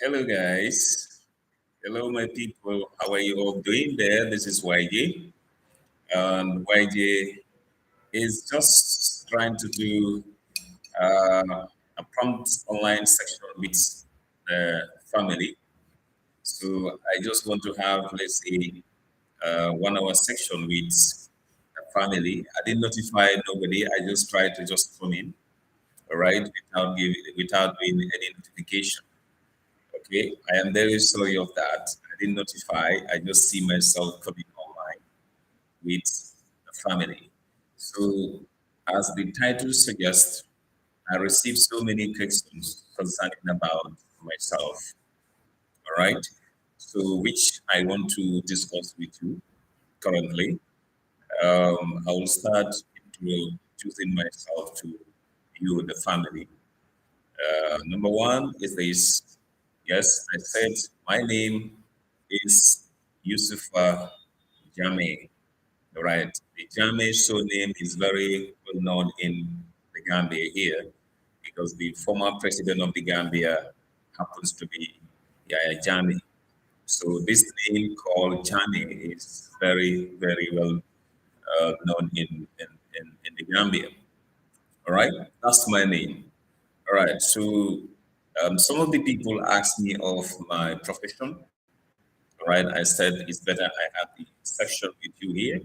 Hello, guys. Hello, my people. How are you all doing there? This is YJ. And YJ is just trying to do a prompt online section with the family. So I just want to have, let's say, 1 hour section with the family. I didn't notify nobody. I just tried to just come in, all right, without doing any notification. Okay, I am very sorry of that. I didn't notify. I just see myself coming online with the family. So, as the title suggests, I received so many questions concerning about myself. All right, so which I want to discuss with you currently. I will start introducing myself to you, the family. Number one is this. Yes, I said my name is Yusufa Jame. Right. The Jame surname is very well known in the Gambia here because the former president of the Gambia happens to be Yaya Jame. So this name called Jame is very, very well known in the Gambia. All right. That's my name. All right. So some of the people ask me of my profession. All right. I said it's better I have the section with you here.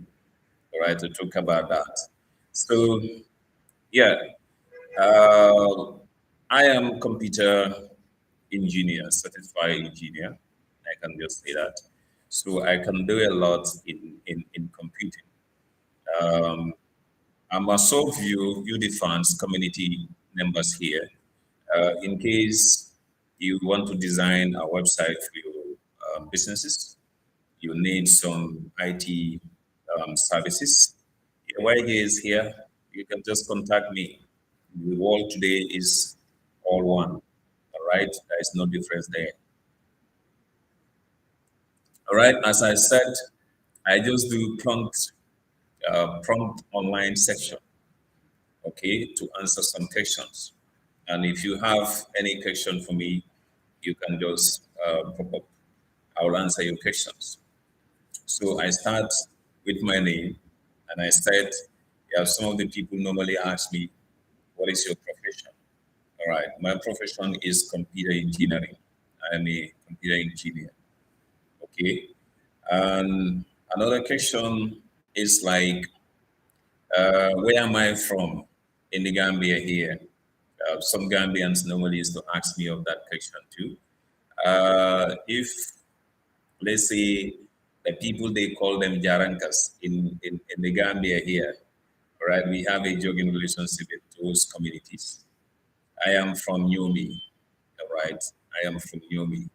All right. To talk about that. So yeah, uh, I am computer engineer, certified engineer. I can just say that. So I can do a lot in computing. Um, I'm also view the fans community members here. In case you want to design a website for your businesses, you need some IT services. YJ is here. You can just contact me. The world today is all one. All right, there is no difference there. All right, as I said, I just do prompt online section. Okay, to answer some questions. And if you have any question for me, you can just pop up. I will answer your questions. So I start with my name, and I said, yeah, some of the people normally ask me, what is your profession? All right, my profession is computer engineering. I'm a computer engineer. Okay. And another question is like, where am I from in the Gambia here? Some Gambians normally used to ask me of that question too. If let's say the people they call them Jarankas in the Gambia here, right? We have a jogging relationship with those communities. I am from Nyomi, right? I am from Nyomi,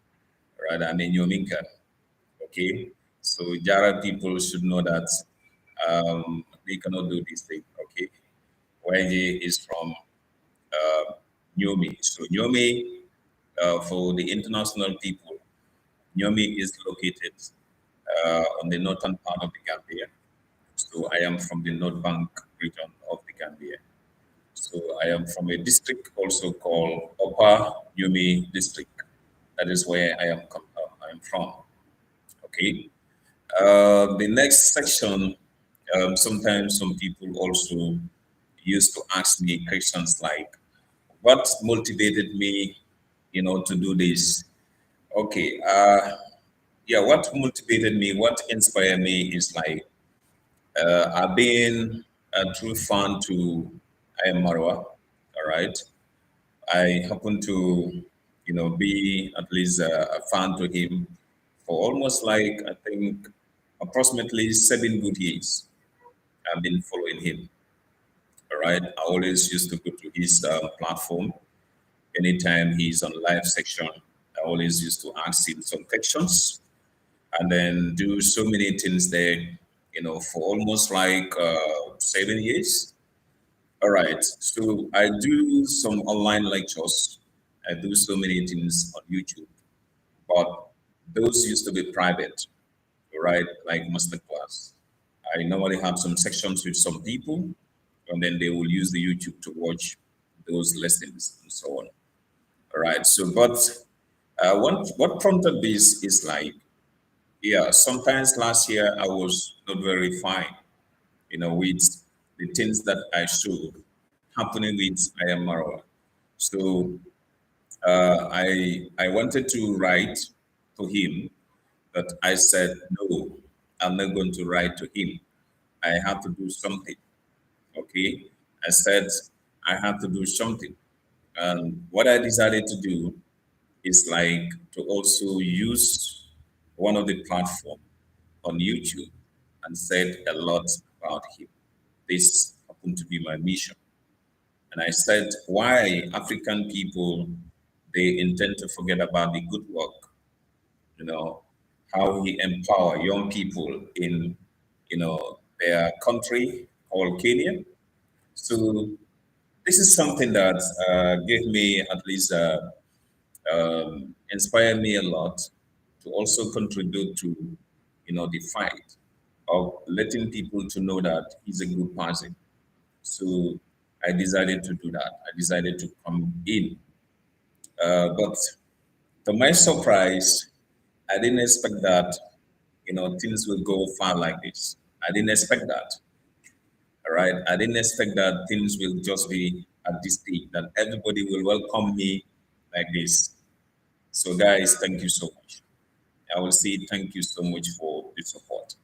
right? I'm a Nyominka, okay? So Jara people should know that they cannot do this thing, okay? YJ is from Nyomi. So Nyomi, for the international people, Nyomi is located on the northern part of the Gambia. So I am from the North Bank region of the Gambia. So I am from a district also called Upper Nyomi district. That is where I am from. Okay. The next section, sometimes some people also used to ask me questions like, what motivated me, to do this? Okay. Yeah, what motivated me, what inspired me is like, I've been a true fan to I am Marwa. All right. I happen to, be at least a fan to him for almost like, I think, approximately 7 good years. I've been following him. All right. I always used to go to his platform. Anytime he's on live section, I always used to ask him some questions and then do so many things there, for almost like 7 years. All right. So I do some online lectures. I do so many things on YouTube, but those used to be private, right? Like masterclass. I normally have some sections with some people, and then they will use the YouTube to watch those lessons and so on. All right. So, but What prompted this is like, yeah, sometimes last year I was not very fine, with the things that I saw happening with Ayamaro. So I wanted to write to him, but I said no, I'm not going to write to him. I have to do something. Okay, I said I have to do something, and what I decided to do is like to also use one of the platform on YouTube and said a lot about him. This happened to be my mission. And I said, why African people, they intend to forget about the good work, you know, how he empower young people in, their country called Kenya. So this is something that gave me at least inspired me a lot to also contribute to, the fight of letting people to know that he's a good person. So I decided to do that. I decided to come in. But to my surprise, I didn't expect that, things will go far like this. I didn't expect that. All right. I didn't expect that things will just be at this stage, that everybody will welcome me like this. So, guys, thank you so much. I will say thank you so much for the support.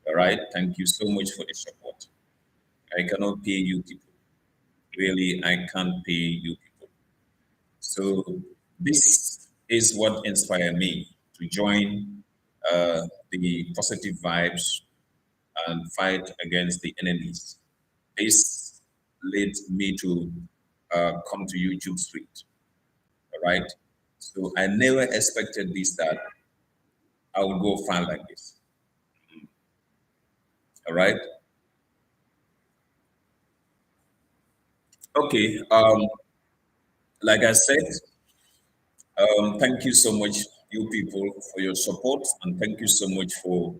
All right. Thank you so much for the support. I cannot pay you people. Really, I can't pay you people. So this is what inspired me to join the positive vibes and fight against the enemies. This led me to come to YouTube Street. All right. So I never expected this, that I would go far like this. All right. Okay. Like I said, thank you so much, you people, for your support, and thank you so much for,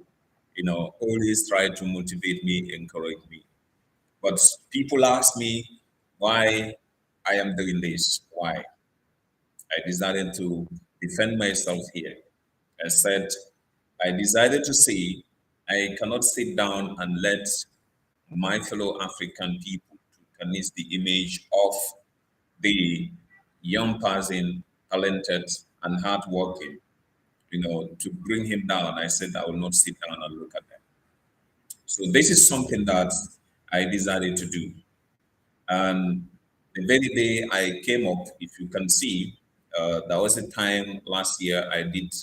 always try to motivate me, encourage me. But people ask me why I am doing this. Why? I decided to defend myself here. I said I decided to say I cannot sit down and let my fellow African people to tarnish the image of the young person, talented and hardworking, to bring him down. I said I will not sit down and look at them. So this is something that I decided to do. And the very day I came up, if you can see, there was a time last year I did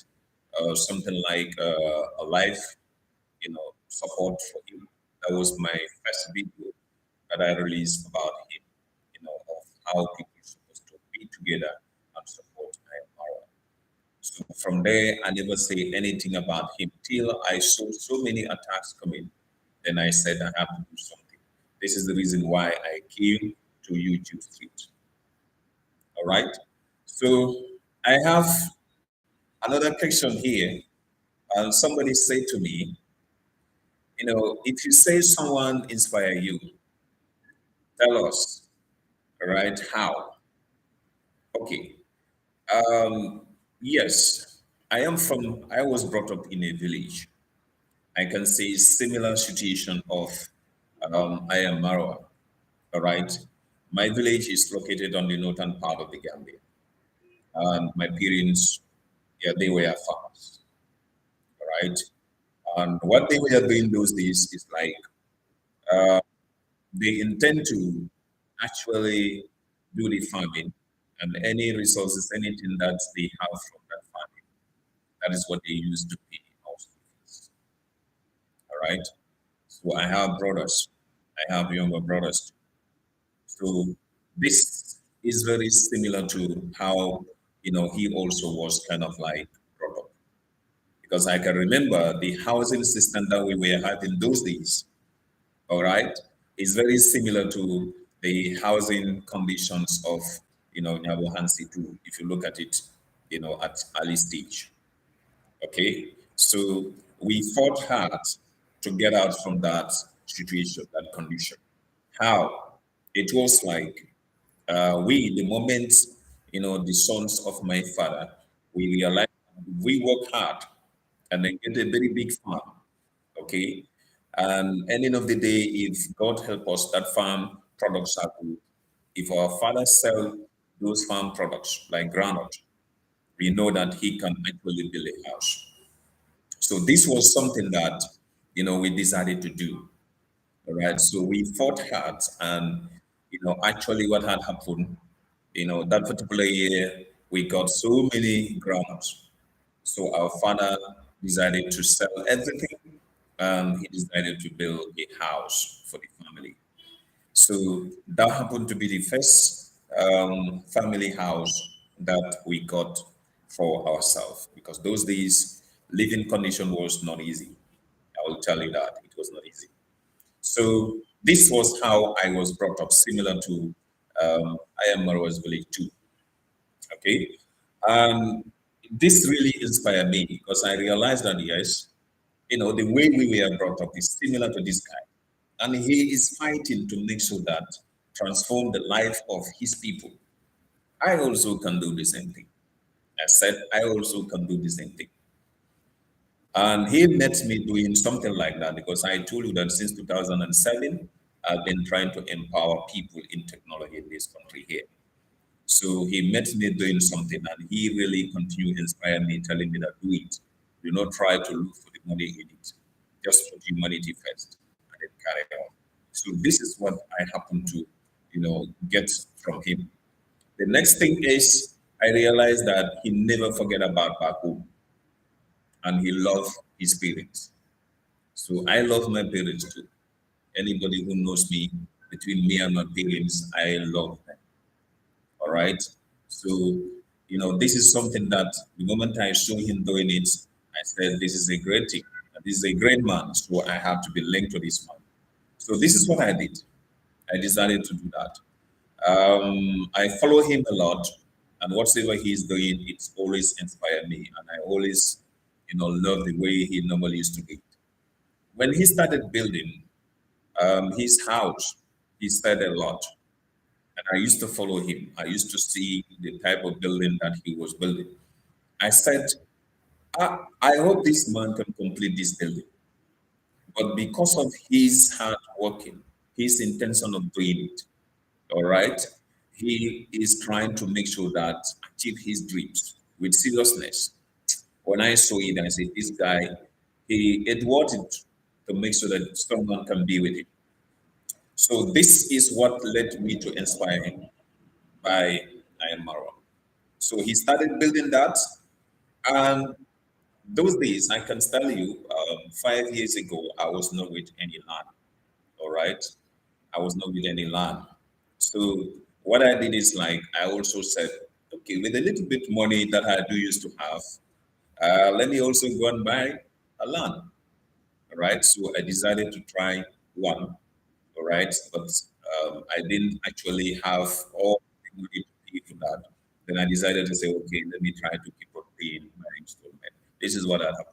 something like a live, support for him. That was my first video that I released about him, of how people are supposed to be together and support Mara. So from there, I never say anything about him till I saw so many attacks coming. Then I said I have to do something. This is the reason why I came to YouTube Street. All right. So I have another question here. And somebody said to me, if you say someone inspire you, tell us, all right, how? Okay. Um, yes, I was brought up in a village. I can say similar situation of I am Marwa, all right? My village is located on the northern part of the Gambia. And my parents, yeah, they were farmers, all right? And what they were doing those days is like they intend to actually do the farming, and any resources, anything that they have from that farming, that is what they use to pay house fees. All right. So I have brothers, I have younger brothers. So this is very similar to how he also was kind of like brought up. Because I can remember the housing system that we were having those days, all right, is very similar to the housing conditions of Nyabo Hansi too, if you look at it, at early stage. Okay. So we fought hard to get out from that situation, that condition. How? It was like the moment, the sons of my father, We realize we work hard and then get a very big farm, okay? And ending of the day, if God help us, that farm products are good. If our father sell those farm products like granite, we know that he can actually build a house. So this was something that we decided to do. All right. So we fought hard, and actually, what had happened, that particular year, we got so many grants. So our father decided to sell everything, and he decided to build a house for the family. So that happened to be the first family house that we got for ourselves, because those days living condition was not easy. I will tell you that it was not easy. So this was how I was brought up, similar to I am Marwa's village too. Okay, and this really inspired me because I realized that yes, the way we were brought up is similar to this guy, and he is fighting to make sure that transform the life of his people. I also can do the same thing. I said I also can do the same thing. And he met me doing something like that because I told you that since 2007, I've been trying to empower people in technology in this country here. So he met me doing something and he really continued to inspire me, telling me that do it. Do not try to look for the money in it. Just put humanity first and then carry on. So this is what I happen to, get from him. The next thing is I realized that he never forget about back home and he loved his parents. So I love my parents too. Anybody who knows me, between me and my parents, I love them. All right. So, this is something that the moment I saw him doing it, I said, this is a great thing. This is a great man. So I have to be linked to this man. So this is what I did. I decided to do that. I follow him a lot, and whatever he's doing, it's always inspired me. And I always, love the way he normally used to be. When he started building his house, he said a lot. And I used to follow him. I used to see the type of building that he was building. I said, I hope this man can complete this building. But because of his hard working, his intention of doing it, all right, he is trying to make sure that achieve his dreams with seriousness. When I saw it, I said, this guy, it wanted to make sure that someone can be with him. So this is what led me to inspire him by Iron Marwa. So he started building that, and those days I can tell you, 5 years ago, I was not with any land. All right, I was not with any land. So what I did is like I also said, okay, with a little bit money that I do used to have, let me also go and buy a land. All right, so I decided to try one. All right, but I didn't actually have all the money to pay for that. Then I decided to say, okay, let me try to keep on paying my installment. This is what I happened.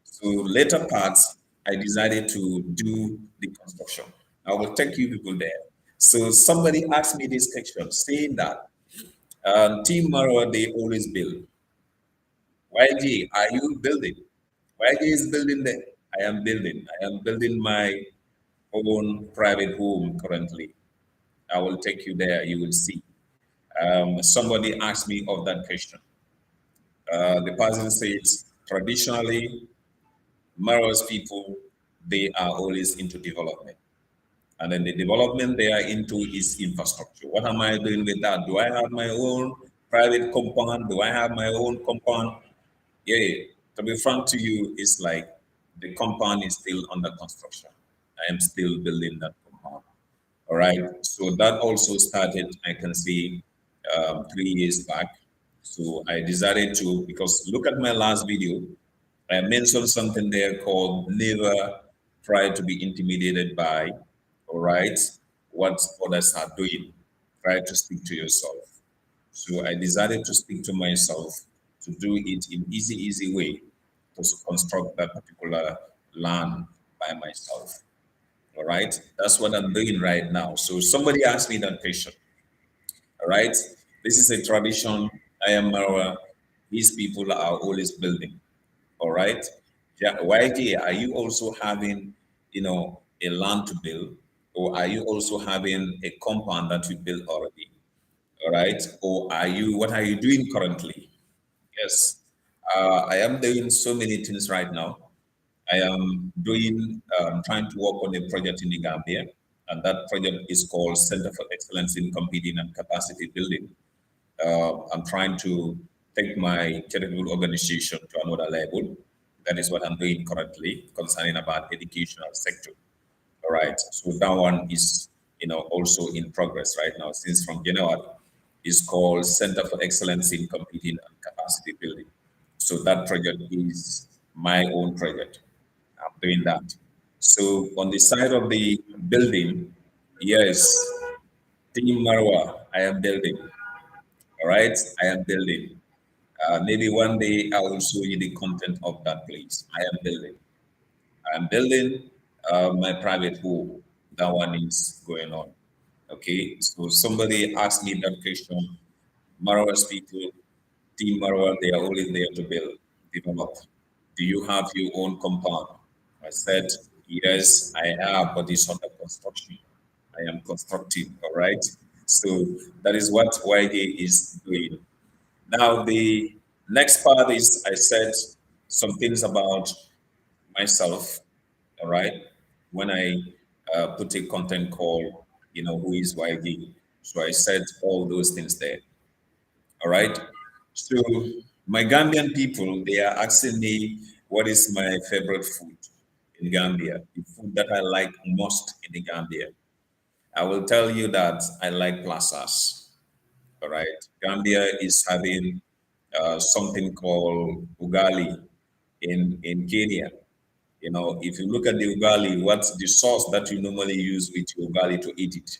So later parts, I decided to do the construction. I will take you people there. So somebody asked me this question saying that Team Marwa, they always build. YG, are you building? YG is building there. I am building. I am building my own private home currently. I will take you there. You will see. Somebody asked me of that question. The person says, traditionally, Marwa's people, they are always into development. And then the development they are into is infrastructure. What am I doing with that? Do I have my own private compound? Do I have my own compound? Yeah, to be frank to you, it's like the compound is still under construction. I am still building that compound. All right. So that also started, I can see, 3 years back. So I decided to, because look at my last video, I mentioned something there called never try to be intimidated by, all right, what others are doing. Try to stick to yourself. So I decided to stick to myself to do it in easy way to construct that particular land by myself. All right, that's what I'm doing right now. So somebody asked me that question. All right, this is a tradition. I am Marwa. These people are always building. All right. Yeah, YJ, are you also having, a land to build, or are you also having a compound that you built already? All right. Or what are you doing currently? Yes. I am doing so many things right now. I am trying to work on a project in the Gambia, and that project is called Center for Excellence in Competing and Capacity Building. I'm trying to take my charitable organization to another level. That is what I'm doing currently concerning about educational sector. All right. So that one is, also in progress right now since from January. Is called Center for Excellence in Competing and Capacity Building. So that project is my own project. I'm doing that. So on the side of the building, yes, Team Marwa, I am building. All right, I am building. Maybe one day I will show you the content of that place. I am building. I'm building my private home. That one is going on. Okay, so somebody asked me that question. Marwa's people, Team Marwa, they are always there to build, develop. Do you have your own compound? I said, yes, I have, but it's under construction. I am constructing, all right? So that is what YD is doing. Now, the next part is I said some things about myself, all right? When I put a content call, who is YD. So I said all those things there, all right? So my Gambian people, they are asking me what is my favorite food in Gambia, the food that I like most in the Gambia. I will tell you that I like plazas. All right. Gambia is having something called ugali in Kenya. If you look at the ugali, what's the sauce that you normally use with your ugali to eat it?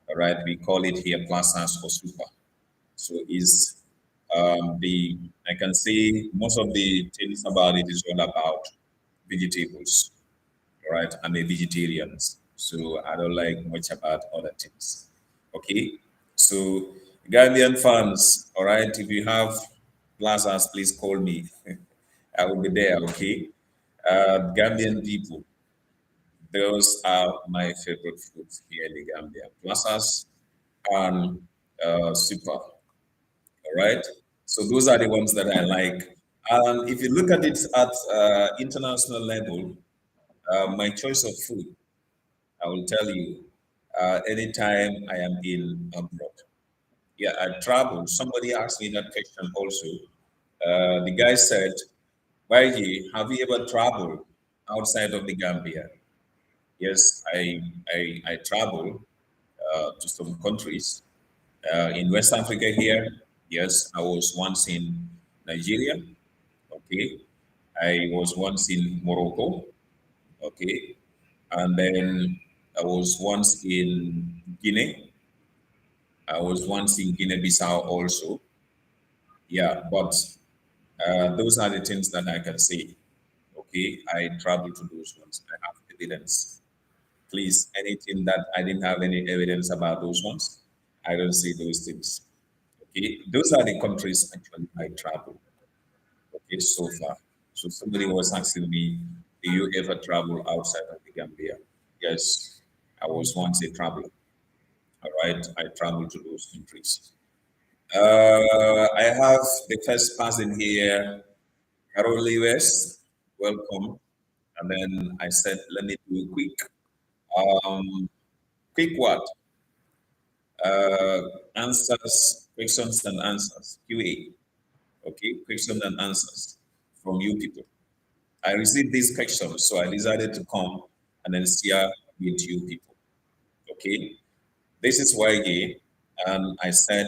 All right. We call it here plazas or super. So is the I can say most of the things about it is all about vegetables, right? I'm a vegetarian, so I don't like much about other things. Okay, so Gambian fans, all right, if you have plazas, please call me. I will be there. Okay, Gambian people, those are my favorite foods here in the Gambia. Plazas and super. All right, so those are the ones that I like. And if you look at it at international level, my choice of food, I will tell you, anytime I am in abroad. Yeah, I travel. Somebody asked me that question also. The guy said, YG, have you ever traveled outside of the Gambia? Yes, I travel to some countries. In West Africa here, yes, I was once in Nigeria. Okay. I was once in Morocco. Okay. And then I was once in Guinea. I was once in Guinea-Bissau also. Yeah, but those are the things that I can say. Okay, I travel to those ones. I have evidence. Please, anything that I didn't have any evidence about those ones, I don't see those things. Okay, those are the countries actually I travel. Okay, so far. So somebody was asking me, do you ever travel outside of the Gambia? Yes, I was once a traveler. All right, I traveled to those countries. I have the first person here, Carol Lewis. Welcome. And then I said, let me do a um, quick what? Uh, answers, questions and answers, QA. Okay, questions and answers from you people. I received these questions, so I decided to come and then share with you people. Okay, this is YG, and I said,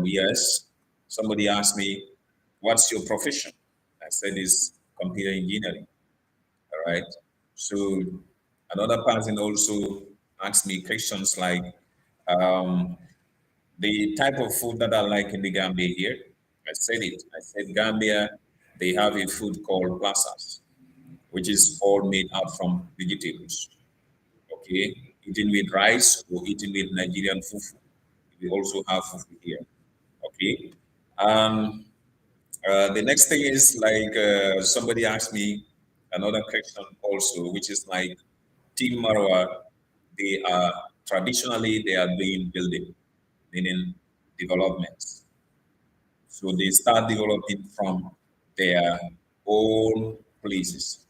yes. Somebody asked me, what's your profession? I said, it's computer engineering. All right. So another person also asked me questions like the type of food that I like in the Gambia here. I said it. I said Gambia, they have a food called plasas, which is all made out from vegetables. Okay. Eaten with rice or eaten with Nigerian fufu. We also have fufu here. Okay. Um, the next thing is like somebody asked me another question also, which is like Team Marwa. They are traditionally they are doing building, meaning developments. So they start developing from their own places.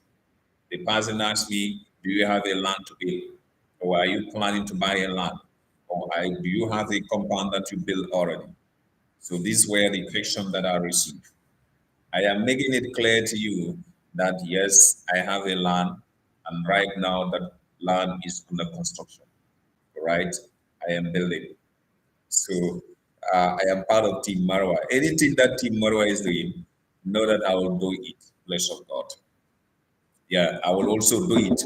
The person asks me, "Do you have a land to build, or are you planning to buy a land, or do you have a compound that you built already?" So these were the questions that I received. I am making it clear to you that yes, I have a land, and right now that land is under construction. Right, I am building. So I am part of Team Marwa. Anything that Team Marwa is doing, know that I will do it. Bless of God. Yeah, I will also do it.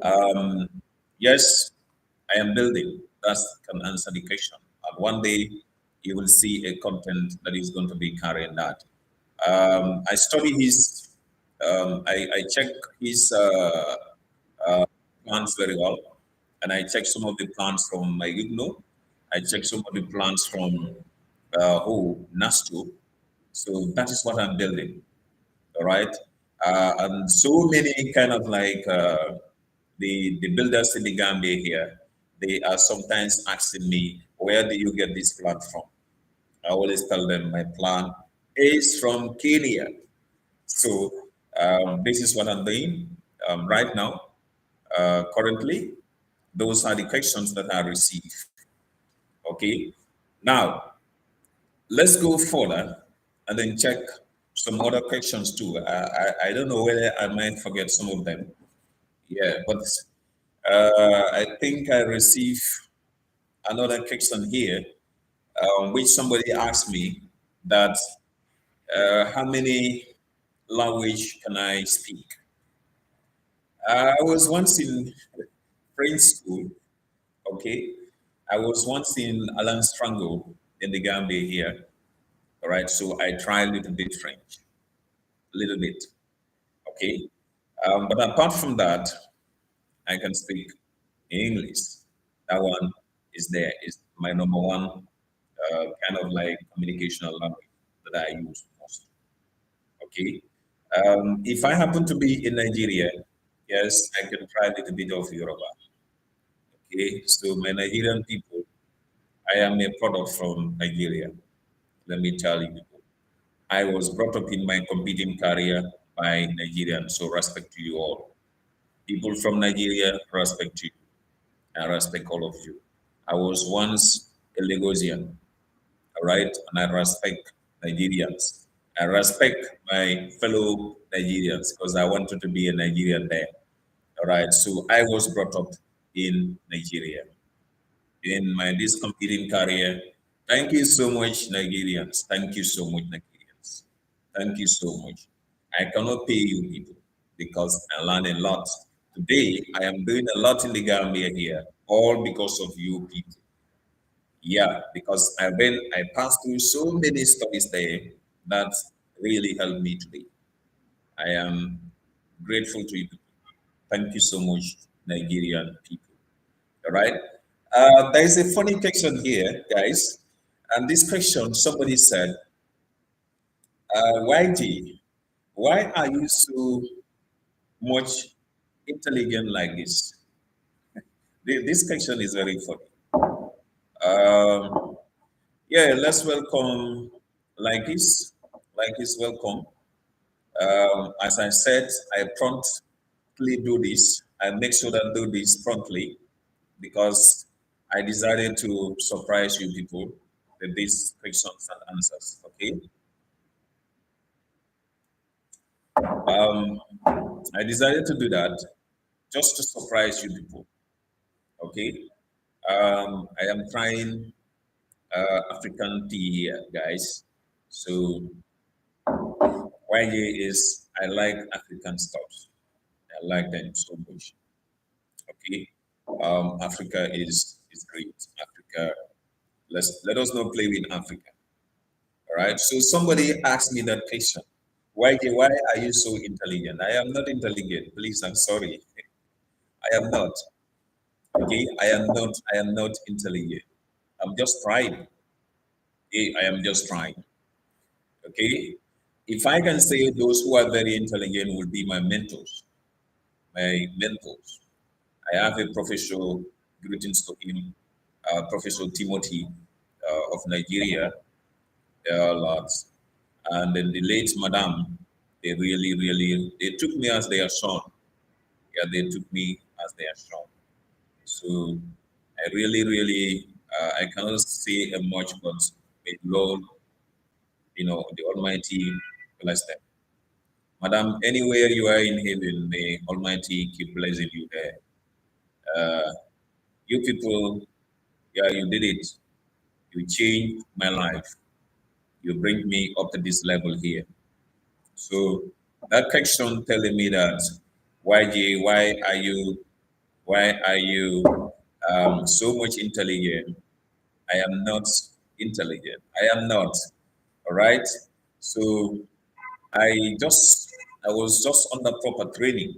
Um, yes, I am building. That can answer the question. And one day you will see a content that is going to be carrying that. I study his, I check his plans very well. And I check some of the plans from my IGNO. I check some of the plans from NASTO. So that is what I'm building. All right. And so many kind of like the builders in the Gambia here, they are sometimes asking me, where do you get this plan from? I always tell them my plan is from Kenya. So this is what I'm doing right now. Currently, those are the questions that I receive. Okay. Now, let's go further and then check some other questions too. I don't know whether I might forget some of them. Yeah, but I think I received another question here, which somebody asked me that how many language can I speak? I was once in French school. Okay, I was once in Alan Strango in the Gambia here. All right, so I tried a little bit French, a little bit. Okay, but apart from that, I can speak English. That one is there. Is my number one kind of like communicational language that I use most. Okay. If I happen to be in Nigeria, yes, I can try a little bit of Yoruba. Okay. So my Nigerian people, I am a product from Nigeria. Let me tell you. I was brought up in my competing career by Nigerians, so respect to you all. People from Nigeria, respect to you. I respect all of you. I was once a Lagosian, all right, and I respect Nigerians. I respect my fellow Nigerians because I wanted to be a Nigerian there, all right. So I was brought up in Nigeria in my this competing career. Thank you so much, Nigerians. Thank you so much, Nigerians. Thank you so much. I cannot pay you people because I learned a lot. Today, I am doing a lot in the Gambia here, all because of you people. Yeah, because I passed through so many studies there that really helped me today. I am grateful to you. Thank you so much, Nigerian people. All right. There is a funny question here, guys. And this question, somebody said, YG, why are you so much intelligent like this? This question is very funny. Um, yeah, let's welcome Likis. Likis, welcome. As I said, I promptly do this. I make sure that I do this promptly because I decided to surprise you people with these questions and answers. Okay. Um, I decided to do that just to surprise you people. Okay. I am trying African tea here, guys. So YJ is I like African stuff. I like them so much. Okay. Africa is great. Africa. Let us not play with Africa. All right. So somebody asked me that question. Why are you so intelligent? I am not intelligent. Please, I'm sorry. I am not. Okay. I am not intelligent. I'm just trying. Okay, I am just trying. Okay. If I can say those who are very intelligent will be my mentors, my mentors. I have a professor, greetings to him, Professor Timothy of Nigeria, lots. And then the late Madam, they really, really, they took me as their son. Yeah, they took me as their son. So I really, really, I cannot say much, but may the Lord, the Almighty bless them. Madam, anywhere you are in heaven, may Almighty keep blessing you there. Uh, you people, yeah, you did it. You changed my life. You bring me up to this level here. So that question telling me that YJ, why are you so much intelligent? I am not intelligent. I am not. All right. So I was just under proper training,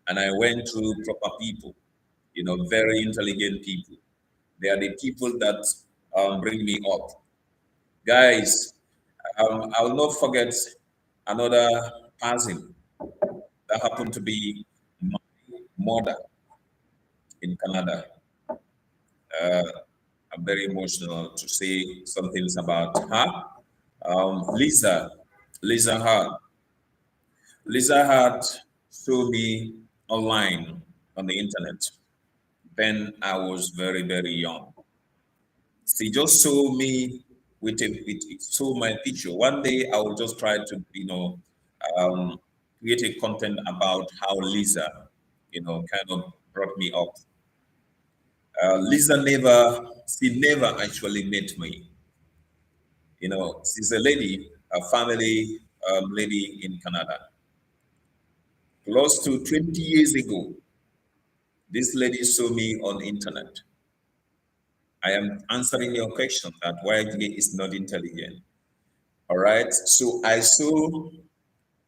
and I went through proper people, very intelligent people. They are the people that bring me up. Guys, I will not forget another person that happened to be my mother in Canada. Uh, I'm very emotional to say some things about her. Lisa Hart. Lisa Hart saw me online on the internet when I was very, very young. She just saw me saw my picture. One day I will just try to, um, create a content about how Lisa, kind of brought me up. Lisa she never actually met me. She's a lady, a family lady in Canada. Close to 20 years ago, this lady saw me on internet. I am answering your question that YG is not intelligent. All right. So I saw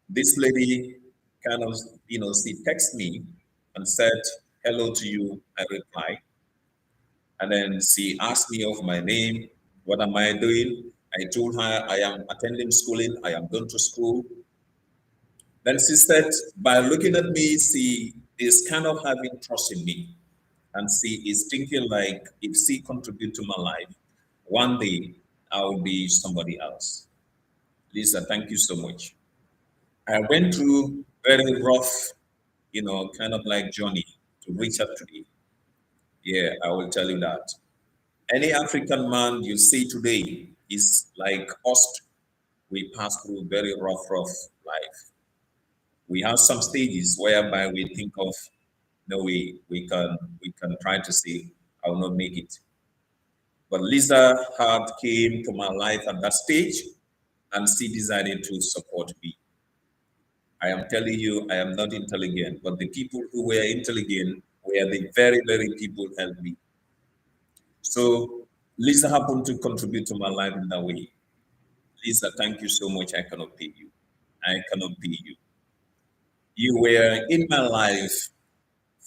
this lady kind of, she texted me and said, hello to you. I replied. And then she asked me of my name. What am I doing? I told her I am attending schooling. I am going to school. Then she said, by looking at me, she is kind of having trust in me. And she is thinking like, if she contribute to my life, one day I will be somebody else. Lisa, thank you so much. I went through very rough, kind of like journey to reach up today. Yeah, I will tell you that. Any African man you see today is like us. We pass through very rough life. We have some stages whereby we think of no way we can try to say I will not make it. But Lisa Hart came to my life at that stage and she decided to support me. I am telling you, I am not intelligent, but the people who were intelligent were the very, very people who helped me. So Lisa happened to contribute to my life in that way. Lisa, thank you so much. I cannot pay you. I cannot pay you. You were in my life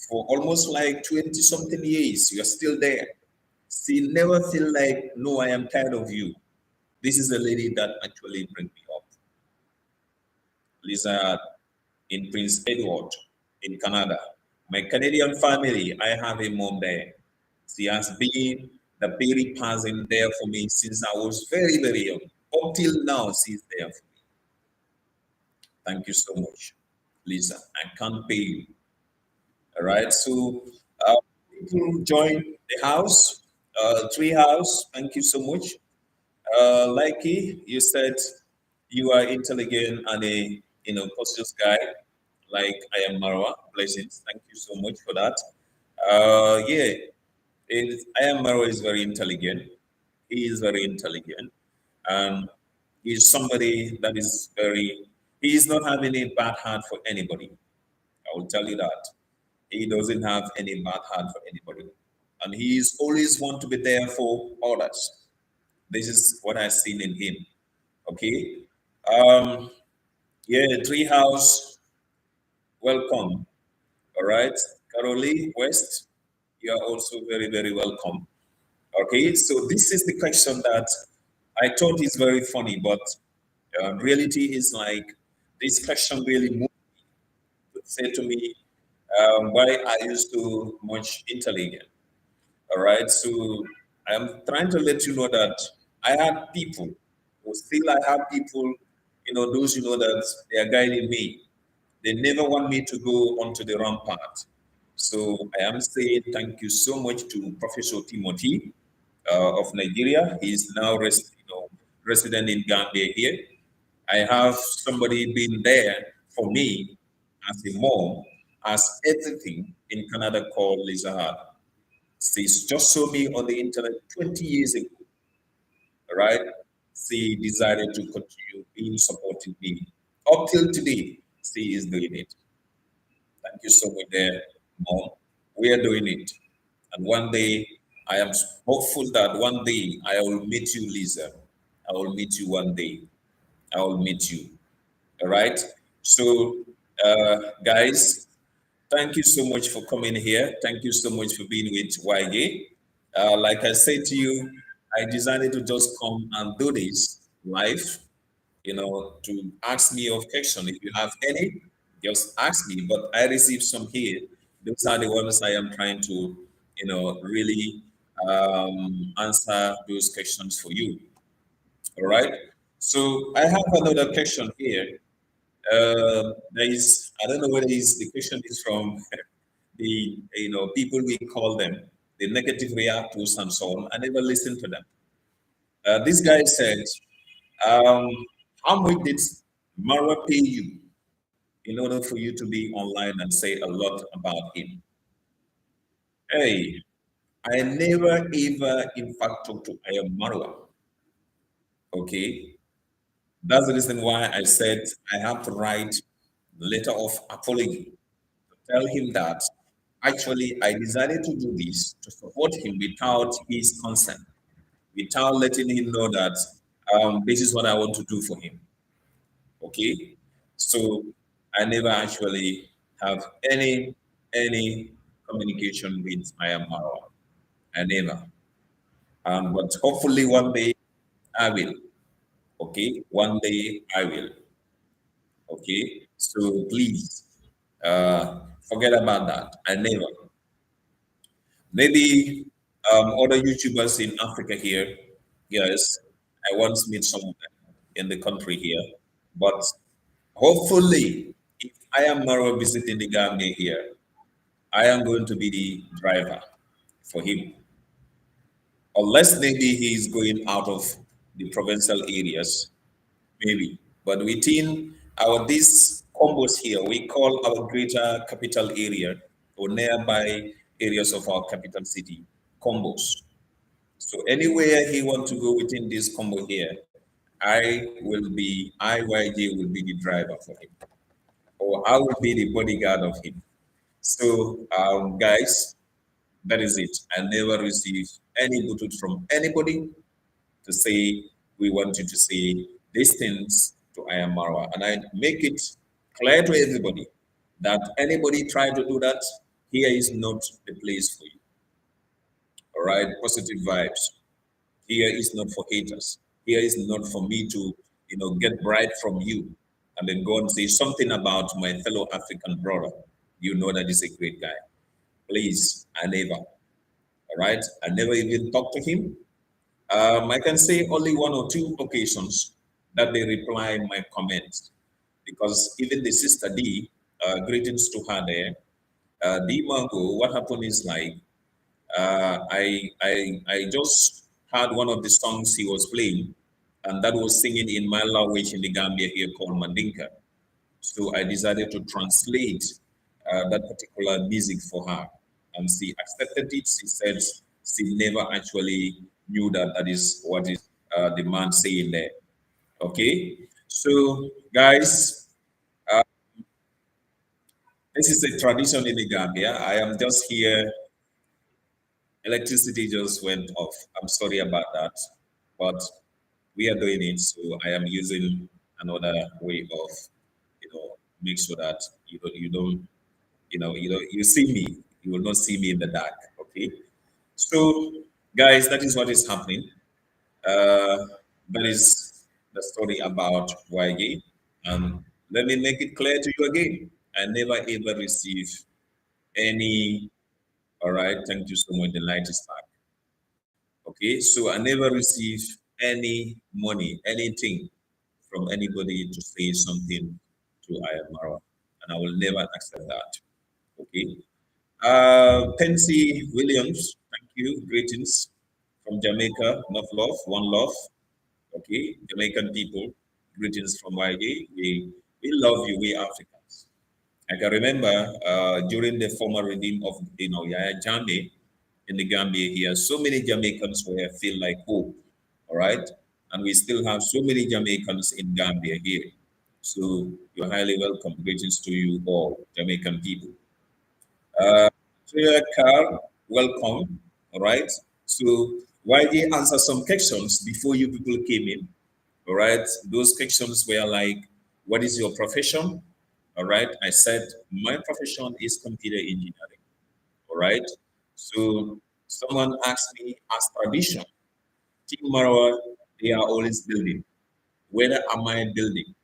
for almost like 20 something years. You are still there. She never feel like, no, I am tired of you. This is a lady that actually bring me up. Lisa in Prince Edward in Canada. My Canadian family, I have a mom there. She has been the very person there for me since I was very, very young. Up till now, she's there for me. Thank you so much, Lisa. I can't pay you. All right. So uh, people join the house, tree house. Thank you so much. Likey, you said you are intelligent and a cautious guy, like I am Marwa. Blessings. Thank you so much for that. Yeah, I am Marwa is very intelligent. He is very intelligent, and he is somebody that is very. He is not having a bad heart for anybody. I will tell you that. He doesn't have any bad heart for anybody, and he is always want to be there for others. This is what I've seen in him. Okay. Um, yeah, Treehouse, welcome. All right. Carolee West, you are also very, very welcome. Okay, so this is the question that I thought is very funny, but Reality is like this question really moved to say to me why I used to much intelligent. All right. So I'm trying to let you know that I had people, or still I have people, those that they are guiding me. They never want me to go onto the wrong path. So I am saying thank you so much to Professor Timothy of Nigeria. He is now resident in Gambia here. I have somebody been there for me as a mom, as everything in Canada called Lisa Hart. She just saw me on the internet 20 years ago, right? She decided to continue being supporting me. Up till today, she is doing it. Thank you so much there, Mom. We are doing it. And one day, I am hopeful that one day I will meet you, Lisa. I will meet you one day. I will meet you. All right. So, guys, thank you so much for coming here. Thank you so much for being with YG. Like I said to you, I decided to just come and do this live, to ask me of question. If you have any, just ask me. But I received some here. Those are the ones I am trying to, really answer those questions for you. All right. So I have another question here. There is, I don't know whether the question is from the, people we call them, the negative reactors and so on. I never listened to them. This guy said, um, how much did Mara pay you in order for you to be online and say a lot about him? Hey, I never ever, in fact, talked to Ayam Marwa. Okay. That's the reason why I said I have to write letter of apology to tell him that actually I decided to do this to support him without his consent, without letting him know that this is what I want to do for him. Okay, so I never actually have any communication with Myanmar. I never. But hopefully one day I will. Okay, one day I will. Okay, so please forget about that. I never. Maybe other YouTubers in Africa here. Yes, I once meet some of them in the country here. But hopefully, if I am now visiting the Gambia here, I am going to be the driver for him. Unless maybe he is going out of the provincial areas, maybe. But within our these combos here, we call our greater capital area or nearby areas of our capital city combos. So anywhere he want to go within this combo here, IYJ will be the driver for him, or I will be the bodyguard of him. So guys, that is it. I never received any bluetooth from anybody to say we want you to say these things to Ayam Marwa. And I make it clear to everybody that anybody try to do that, here is not the place for you. All right, positive vibes. Here is not for haters. Here is not for me to, get bribe from you and then go and say something about my fellow African brother. You know that he's a great guy. Please, I never. All right, I never even talked to him. I can say only one or two occasions that they reply my comments because even the sister D, greetings to her there. D Mango, what happened is like I just had one of the songs he was playing, and that was singing in my language in the Gambia here called Mandinka. So I decided to translate that particular music for her, and she accepted it. She said she never actually knew that that is what is the man saying there. Okay, so guys, this is a tradition in the Gambia. I am just here. Electricity just went off. I'm sorry about that, but we are doing it. So I am using another way of, make sure that you see me. You will not see me in the dark. Okay. So, guys, that is what is happening. Uh, that is the story about YG. And let me make it clear to you again. I never ever receive any, all right, thank you so much. The light is back. Okay, so I never receive any money, anything from anybody to say something to Ayamara, and I will never accept that. Okay. Pensy Williams, thank you. Greetings from Jamaica. Enough love, one love. Okay, Jamaican people, greetings from YG. We love you, we Africans. I can remember during the former regime of Yaya Jammeh in the Gambia here, so many Jamaicans were feel like hope. All right, and we still have so many Jamaicans in Gambia here. So you're highly welcome. Greetings to you all, Jamaican people. Clear Carl, welcome. All right. So YG answer some questions before you people came in. All right. Those questions were like, what is your profession? All right. I said, my profession is computer engineering. All right. So someone asked me, as tradition, Team Marawa, they are always building. Whether am I building?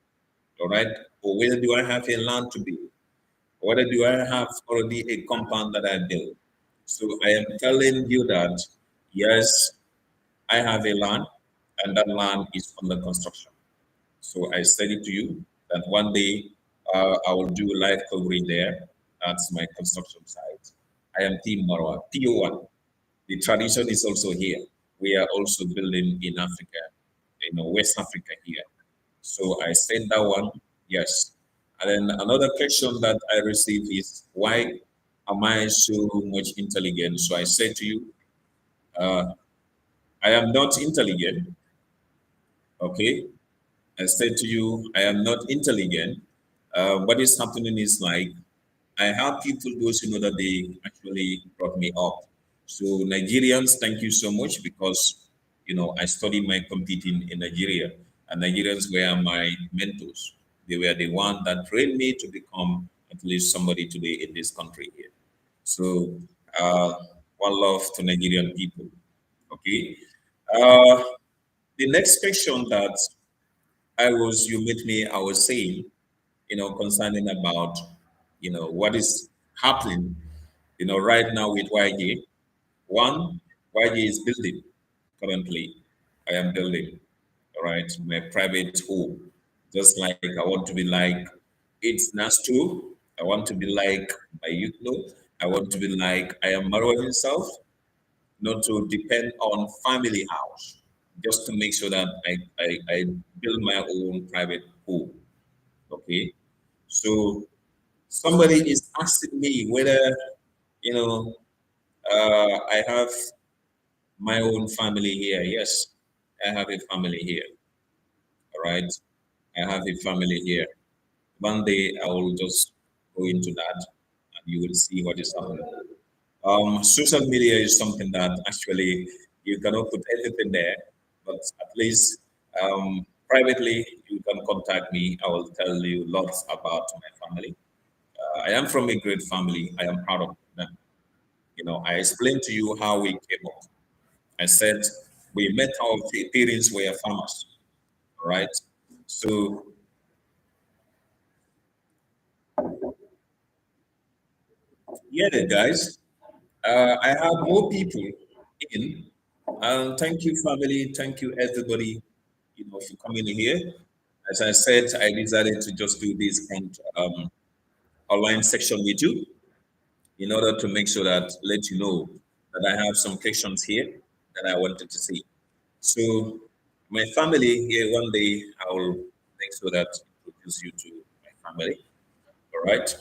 All right. Or whether do I have a land to build? Whether do I have already a compound that I built? So I am telling you that, yes, I have a land and that land is under construction. So I said it to you that one day I will do live coverage there. That's my construction site. I am Team Marwa, PO1. The tradition is also here. We are also building in Africa, West Africa here. So I said that one, yes. And then another question that I received is, why am I so much intelligent? So I said to you, uh, I am not intelligent. Okay. I said to you, I am not intelligent. What is happening is like, I have people, those who know that they actually brought me up. So Nigerians, thank you so much because, I studied my competing in Nigeria and Nigerians were my mentors. They were the one that trained me to become at least somebody today in this country here. So uh, one love to Nigerian people. Okay. Uh, the next question that you met me, I was saying, concerning about, what is happening, right now with YG. One, YG is building currently. I am building, all right, my private home. Just like I want to be like it's Nastu. I want to be like my Yukno. I want to be like I am Marwa himself, not to depend on family house, just to make sure that I build my own private home. Okay. So somebody is asking me whether, you know, I have my own family here. Yes, I have a family here. All right. I have a family here. One day I will just go into that and you will see what is happening. Social media is something that actually you cannot put everything there, but at least privately you can contact me. I will tell you lots about my family. I am from a great family. I am proud of them. I explained to you how we came up. I said we met our parents were farmers, right? So yeah, guys, I have more people in. Thank you, family. Thank you, everybody, for coming here. As I said, I decided to just do this online section with you in order to make sure that let you know that I have some questions here that I wanted to see. So my family here, one day I will make sure that introduce you to my family. All right.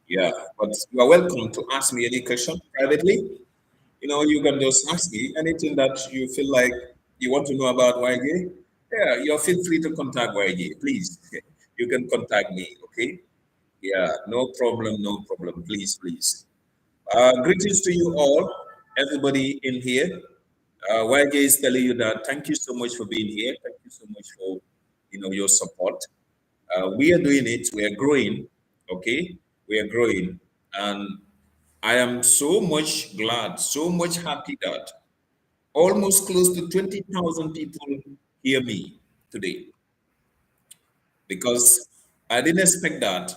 Yeah. But you are welcome to ask me any question privately. You can just ask me anything that you feel like you want to know about YG. Yeah, you feel free to contact YG, please. You can contact me, okay? Yeah, no problem, no problem. Please, please. Greetings to you all, everybody in here. YJ is telling you that thank you so much for being here. Thank you so much for your support. We are doing it. We are growing. Okay, we are growing, and I am so much glad, so much happy that almost close to 20,000 people hear me today. because I didn't expect that.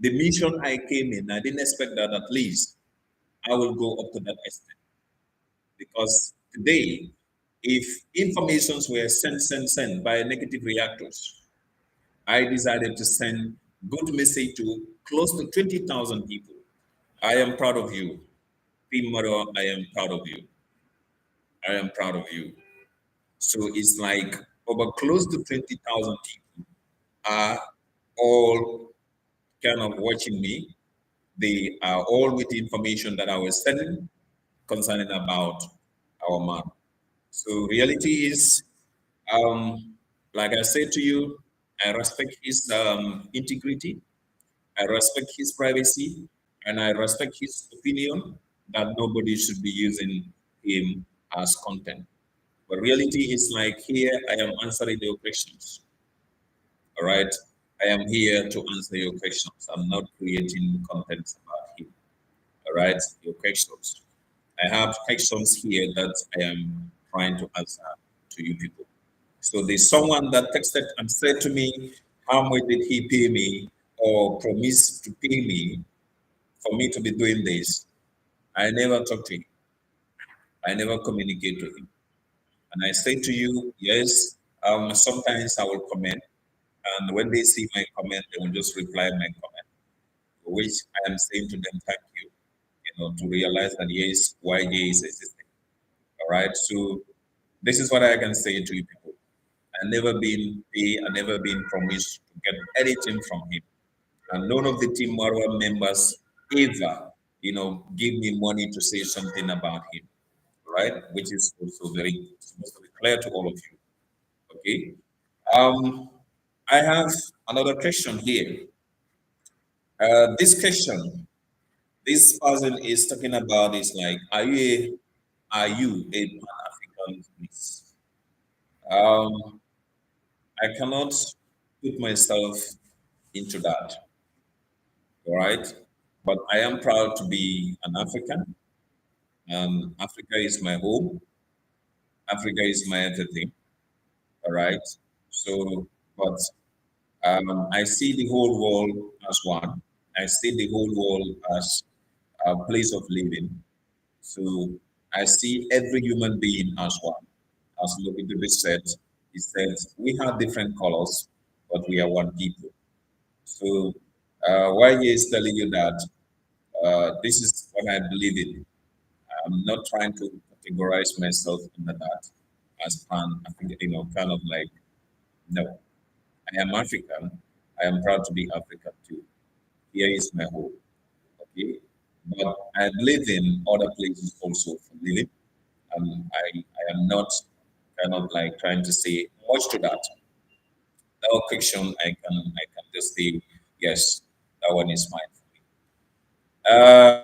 The mission I came in, I didn't expect that at least I will go up to that extent. Because today, if informations were sent by negative reactors, I decided to send good message to close to 20,000 people. I am proud of you. Team Maro, I am proud of you. I am proud of you. So it's like over close to 20,000 people are all kind of watching me. They are all with the information that I was sending concerning about our man. So reality is, um, like I said to you, I respect his integrity, I respect his privacy, and I respect his opinion that nobody should be using him as content. But reality is like here, I am answering your questions. All right. I am here to answer your questions. I'm not creating content about him. All right. Your questions. I have questions here that I am trying to answer to you people. So there's someone that texted and said to me, how much did he pay me or promise to pay me for me to be doing this? I never talked to him. I never communicate to him. And I say to you, yes, sometimes I will comment. And when they see my comment, they will just reply my comment, which I am saying to them, thank you, to realize that yes, YJ is existing. All right. So this is what I can say to you people. I never been paid, I never been promised to get anything from him. And none of the Team Marwa members ever, give me money to say something about him, right? Which is also very supposed to be clear to all of you. Okay. Um, I have another question here. This question, this person is talking about is like, are you a Pan-African Miss? Um, I cannot put myself into that, all right? But I am proud to be an African, and Africa is my home. Africa is my everything, all right? So, but I see the whole world as one. I see the whole world as a place of living. So I see every human being as one. As Louis Davis said, he said, we have different colors, but we are one people. So why he is telling you that this is what I believe in. I'm not trying to categorize myself in that as pan, I think, kind of like, no, I am African. I am proud to be African too. Here is my home. Okay. But I live in other places also for living. I am not kind of like trying to say much to that. No question, I can just say yes, that one is fine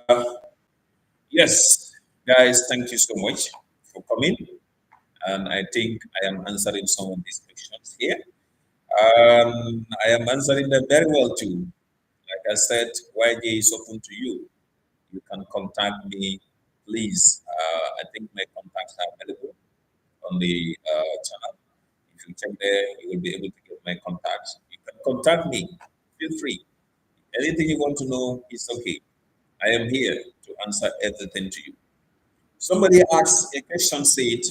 for me. Yes, guys, thank you so much for coming. And I think I am answering some of these questions here. I am answering them very well too. Like I said, YJ is open to you. You can contact me, please. I think my contacts are available on the channel. If you check there, you will be able to get my contacts. You can contact me. Feel free. Anything you want to know is okay. I am here to answer everything to you. Somebody asked a question, said,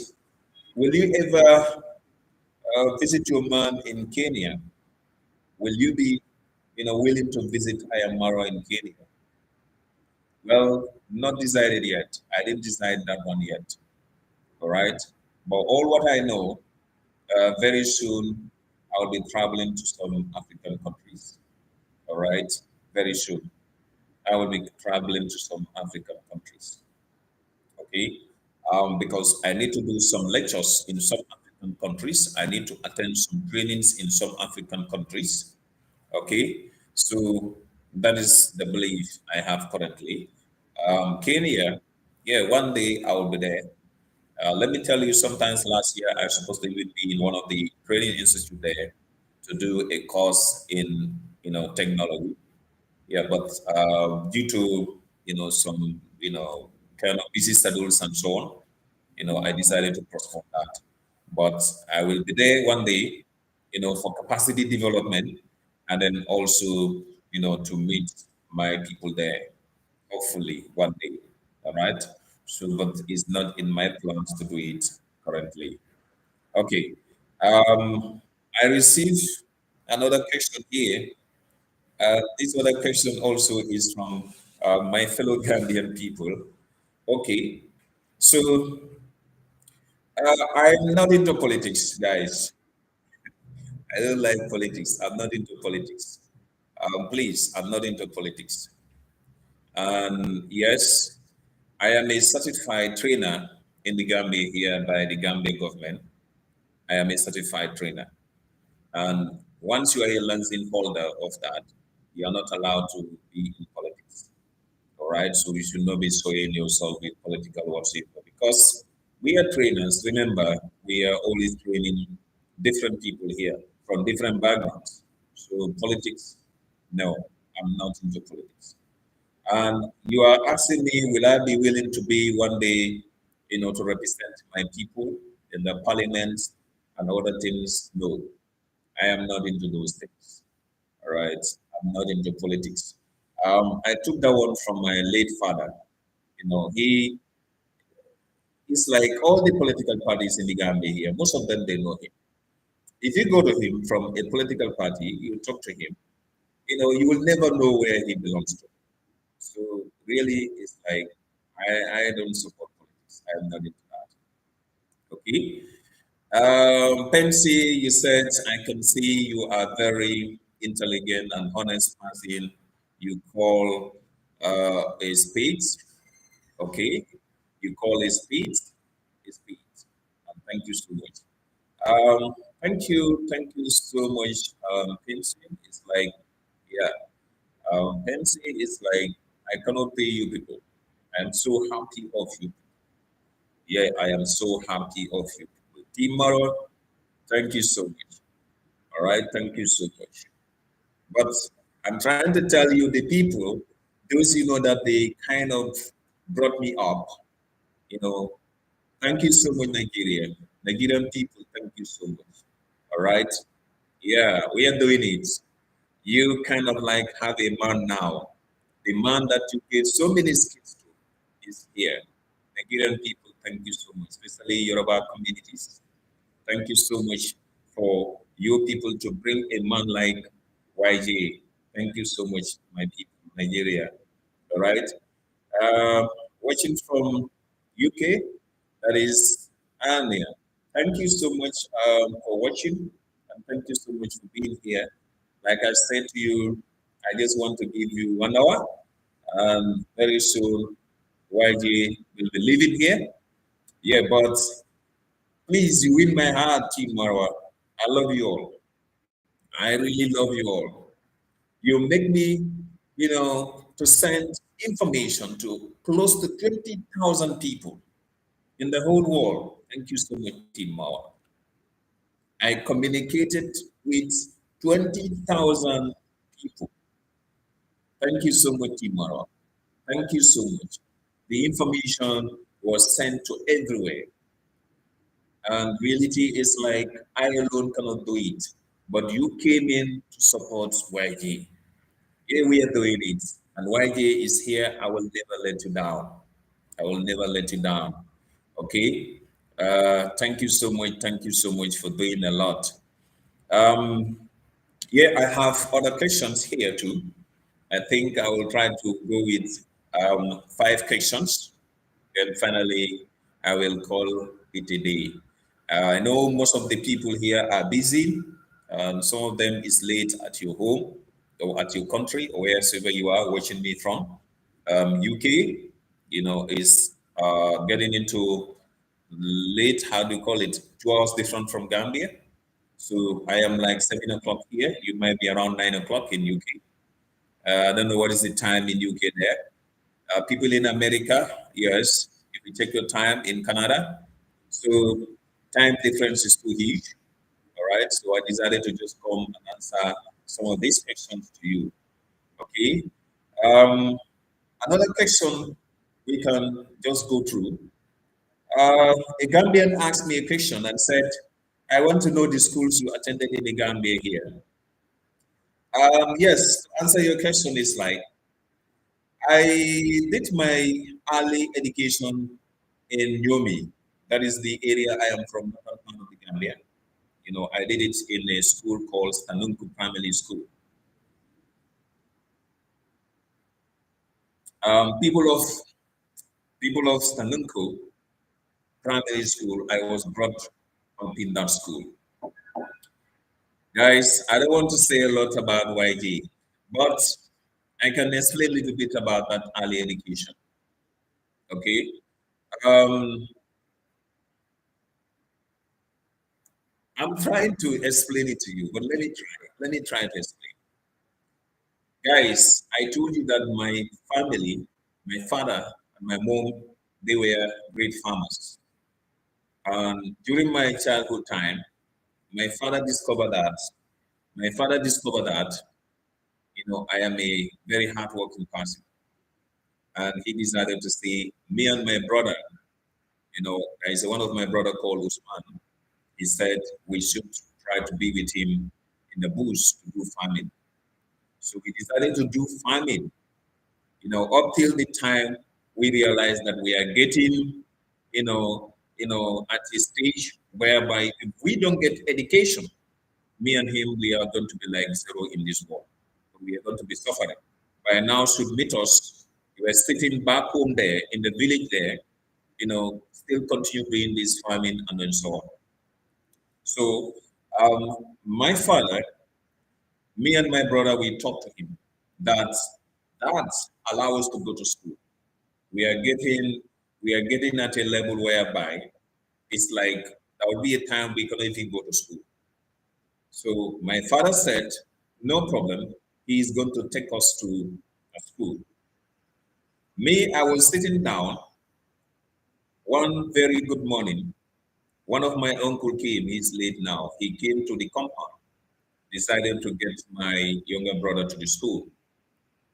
will you ever visit your man in Kenya? Will you be, willing to visit Ayamara in Kenya? Well, not decided yet. I didn't decide that one yet. All right. But all what I know, very soon I'll be traveling to some African countries. All right. Very soon I will be traveling to some African countries. Okay. Because I need to do some lectures in some African countries. I need to attend some trainings in some African countries. Okay, so that is the belief I have currently. Kenya, yeah, one day I will be there. Let me tell you, sometimes last year I was supposed to even be in one of the training institute there to do a course in technology. Yeah, but due to some kind of busy schedules and so on, I decided to postpone that. But I will be there one day. for capacity development, and then also, to meet my people there, hopefully one day. All right. So, but it's not in my plans to do it currently. Okay. I received another question here. This other question also is from my fellow Gambian people. Okay. So, I'm not into politics, guys. I don't like politics. I'm not into politics. Please, I'm not into politics. And yes, I am a certified trainer in the Gambia here by the Gambia government. I am a certified trainer. And once you are a license holder of that, you are not allowed to be in politics. All right. So you should not be swaying yourself with political whatsoever because we are trainers. Remember, we are always training different people here from different backgrounds. So politics, no, I'm not into politics. And you are asking me, will I be willing to be one day, to represent my people in the parliament and other things? No, I am not into those things. All right. I'm not into politics. I took that one from my late father. He's like all the political parties in the Gambia here. Most of them, they know him. If you go to him from a political party, you talk to him, you will never know where he belongs to. So really, it's like I don't support politics. I'm not into that. Okay. Pensy, you said I can see you are very intelligent and honest person. You call a spade. Okay. You call a spade a spade. And thank you so much. Thank you so much, Pensy. It's like, yeah, Pensy is like, I cannot pay you people. I'm so happy of you. Yeah, I am so happy of you. Timaro, thank you so much. All right, thank you so much. But I'm trying to tell you, the people, those that they kind of brought me up, you know, thank you so much, Nigeria. Nigerian people, thank you so much. All right. Yeah, we are doing it. You kind of like have a man now. The man that you gave so many skills to is here. Nigerian people, thank you so much, especially Yoruba communities. Thank you so much for you people to bring a man like YJ. Thank you so much, my people, Nigeria. All right. Watching from UK, that is Anya. Thank you so much for watching, and thank you so much for being here. Like I said to you, I just want to give you 1 hour, and very soon YG will be leaving here. Yeah, but please, you win my heart, Team Marwa. I love you all. I really love you all. You make me, to send information to close to 20,000 people in the whole world. Thank you so much, Team Marwa. I communicated with 20,000 people. Thank you so much, Team Marwa. Thank you so much. The information was sent to everywhere. And reality is like, I alone cannot do it. But you came in to support YG. Yeah, we are doing it. And YG is here. I will never let you down. I will never let you down. Okay. Thank you so much. Thank you so much for doing a lot. Um, yeah, I have other questions here too. I think I will try to go with 5 questions. And finally, I will call it a day. I know most of the people here are busy. Some of them is late at your home or at your country or wherever you are watching me from. UK, is getting into late, how do you call it? 2 hours different from Gambia. So I am like 7 o'clock here. You might be around 9 o'clock in UK. I don't know what is the time in UK there. People in America, yes, if you take your time in Canada. So time difference is too huge. All right. So I decided to just come and answer some of these questions to you. Okay. Um, Another question we can just go through. A Gambian asked me a question and said, I want to know the schools you attended in the Gambia here. Yes, to answer your question is like I did my early education in Yomi. That is the area I am from, northern part of the Gambia. I did it in a school called Stanunku Primary School. People of Stanunku Primary School, I was brought up in that school. Guys, I don't want to say a lot about YG, but I can explain a little bit about that early education. Okay. Um, I'm trying to explain it to you, but let me try. Let me try to explain. Guys, I told you that my family, my father and my mom, they were great farmers. During my childhood time, my father discovered that my father discovered that I am a very hardworking person, and he decided to see me and my brother. There is one of my brother called Usman. He said we should try to be with him in the bush to do farming. So we decided to do farming. Up till the time we realized that we are getting, at a stage whereby if we don't get education, me and him, we are going to be like zero in this world. We are going to be suffering. By now, should meet us. We were sitting back home there in the village there, still continue doing this farming and then so on. So, my father, me and my brother, we talked to him that that allow us to go to school. We are getting we are getting at a level whereby it's like there will be a time we cannot even go to school. So my father said, no problem. He is going to take us to a school. Me, I was sitting down one very good morning. One of my uncle came, he's late now. He came to the compound, decided to get my younger brother to the school.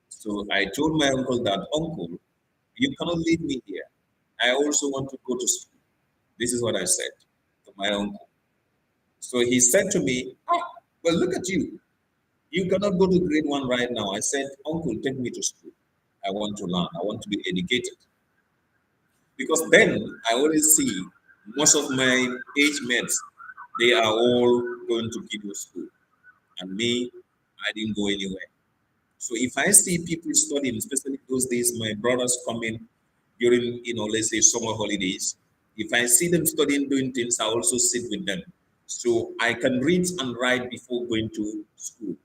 So I told my uncle that, uncle, you cannot leave me here. I also want to go to school. This is what I said to my uncle. So he said to me, well, look at you. You cannot go to grade one right now. I said, uncle, take me to school. I want to learn. I want to be educated. Because then I always see most of my age mates, they are all going to Kido school. And me, I didn't go anywhere. So if I see people studying, especially those days, my brothers coming during, let's say summer holidays, if I see them studying, doing things, I also sit with them. So I can read and write before going to school.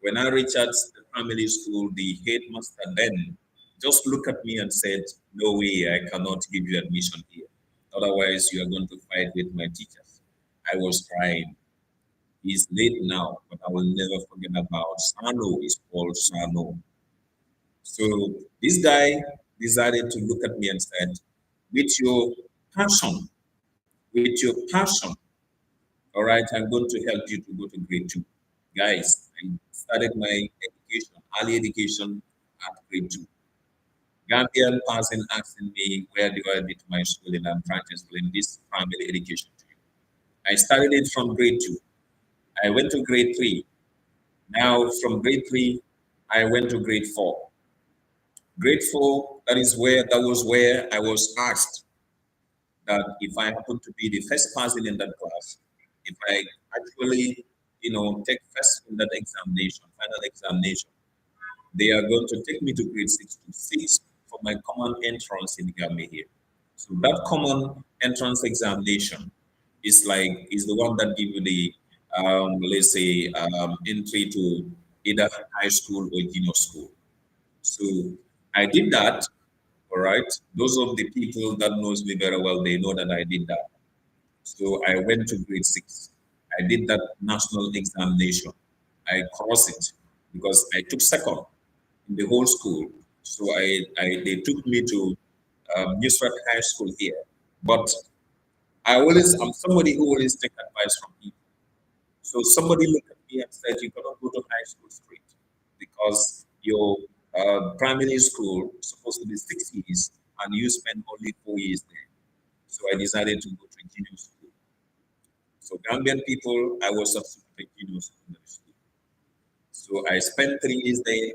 When I reached at the family school, the headmaster then just looked at me and said, no way, I cannot give you admission here. Otherwise, you are going to fight with my teachers. I was crying. He's late now, but I will never forget about Sano. Is called Sano. So this guy decided to look at me and said, with your passion, with your passion, all right, I'm going to help you to go to grade two. Guys, I started my education, early education at grade two. Gambian person asking me where do I did my schooling, I'm trying to explain this primary education to you. I started it from grade two. I went to grade three. Now from grade three, I went to grade four. Grade four, that was where I was asked that if I happen to be the first person in that class, if I actually, take first in that examination, final examination, they are going to take me to grade 6 for my common entrance in Gambia here. So that common entrance examination is the one that give you the let's say entry to either high school or junior school. So I did that. All right. Those of the people that knows me very well, they know that I did that. So I went to grade 6. I did that national examination. I crossed it because I took second in the whole school. So they took me to Newsrat High School here. But I'm somebody who always take advice from people. So somebody looked at me and said, you cannot go to high school straight because your primary school is supposed to be 6 years and you spend only 4 years there. So I decided to go to junior school. So Gambian people, I was substitute Junior Secondary School. So I spent 3 years there.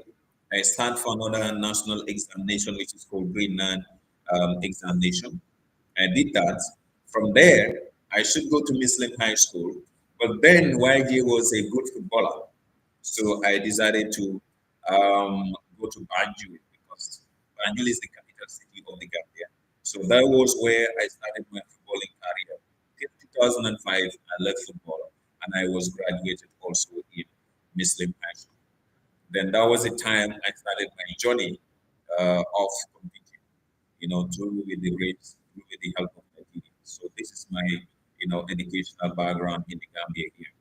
I sat for another national examination, which is called Grade 9 examination. I did that. From there, I should go to Muslim High School. But then YJ was a good footballer. So I decided to go to Banjul because Banjul is the capital city of the Gambia. So that was where I started my footballing career. In 2005, I left football and I was graduated also in Muslim High School. Then that was the time I started my journey of competing, through with the race, through with the help of Nigeria. So this is my, educational background in the Gambia here.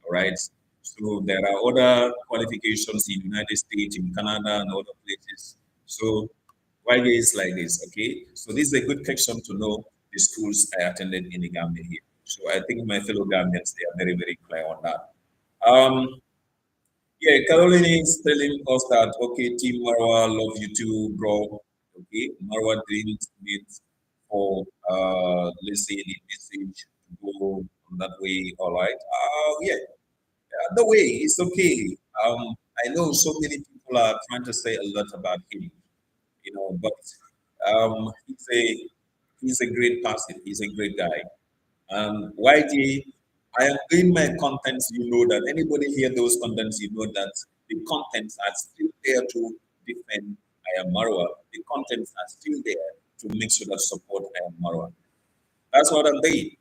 All right. So there are other qualifications in United States, in Canada, and other places. So why is like this? Okay. So this is a good question to know the schools I attended in the Gambia here. So I think my fellow Gambians they are very very clear on that. Um, yeah, Caroline is telling us that okay, Team Marwa, love you too, bro. Okay, Marwa didn't need for let's say the message to go on that way. All right. Yeah, the way it's okay. I know so many people are trying to say a lot about him, but he's a great person. He's a great guy. YG, I am doing my contents. You know that anybody hear those contents, you know that the contents are still there to defend I am Marwa. The contents are still there to make sure that support I am Marwa. That's what I'm doing.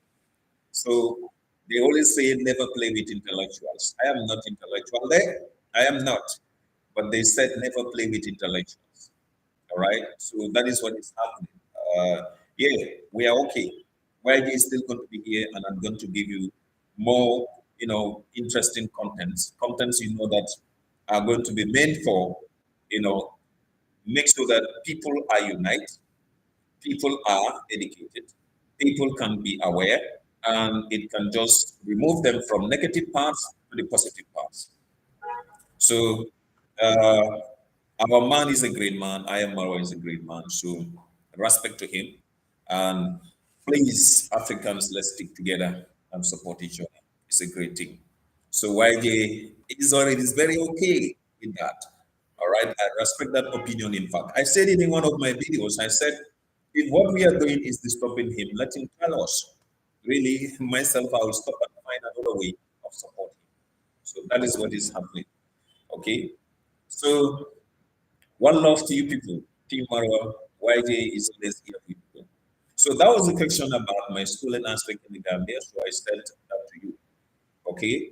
So they always say never play with intellectuals. I am not intellectual there. I am not. But they said never play with intellectuals. All right. So that is what is happening. Yeah, we are okay. YG is still going to be here, and I'm going to give you more, interesting contents that are going to be meant for, you know, make sure that people are united, people are educated, people can be aware, and it can just remove them from negative parts to the positive parts. So, uh, our man is a great man. I am Marwa is a great man. So, respect to him. And please, Africans, let's stick together and support each other. It's a great thing. So, YJ is very okay with that. All right. I respect that opinion. In fact, I said it in one of my videos. I said, if what we are doing is disturbing him, let him tell us. Really, myself, I will stop and find another way of supporting. So that is what is happening. Okay. So one love to you people. Team Marwa, YJ is always here with you. So that was the question about my schooling aspect in the Gambia. So I sent that to you. Okay.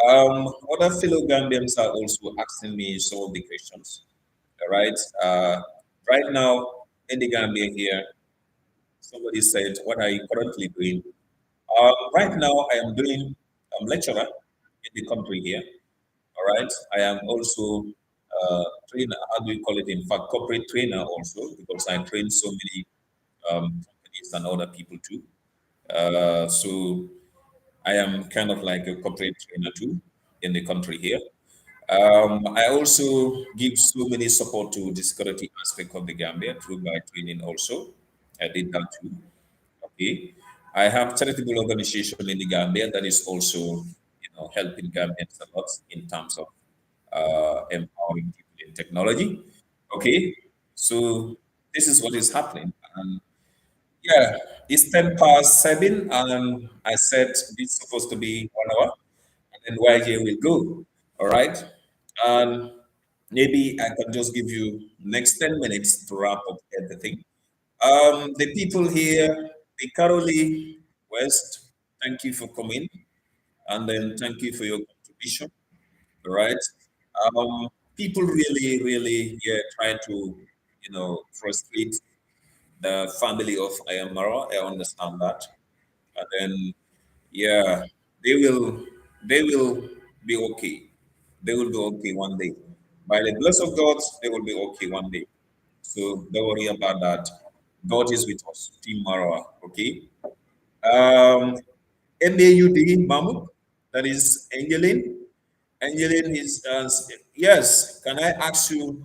Other fellow Gambians are also asking me some of the questions. All right. Right now in the Gambia here, somebody said, "What are you currently doing?" Right now, I am doing lecturer in the country here. All right. I am also trainer. How do you call it? In fact, corporate trainer also because I train so many companies and other people too. So I am kind of like a corporate trainer too in the country here. I also give so many support to the security aspect of the Gambia through my training also. I did that too. Okay. I have charitable organization in the Gambia that is also, helping Gambians a lot in terms of empowering people in technology. Okay. So this is what is happening. And yeah, it's 10 past 7. And I said it's supposed to be 1 hour. And then YJ will go. All right. And maybe I can just give you next 10 minutes to wrap up everything. The people here, the Carolee West, thank you for coming, and then thank you for your contribution. All right. People really, really, yeah, try to, frustrate the family of Ayamara. I understand that, and then yeah, they will, they will be okay. They will be okay one day. By the bless of God, they will be okay one day. So don't worry about that. God is with us. Team Marawa. Okay. Um, MAUD Mahmoud. That is Angeline. Angeline is yes. Can I ask you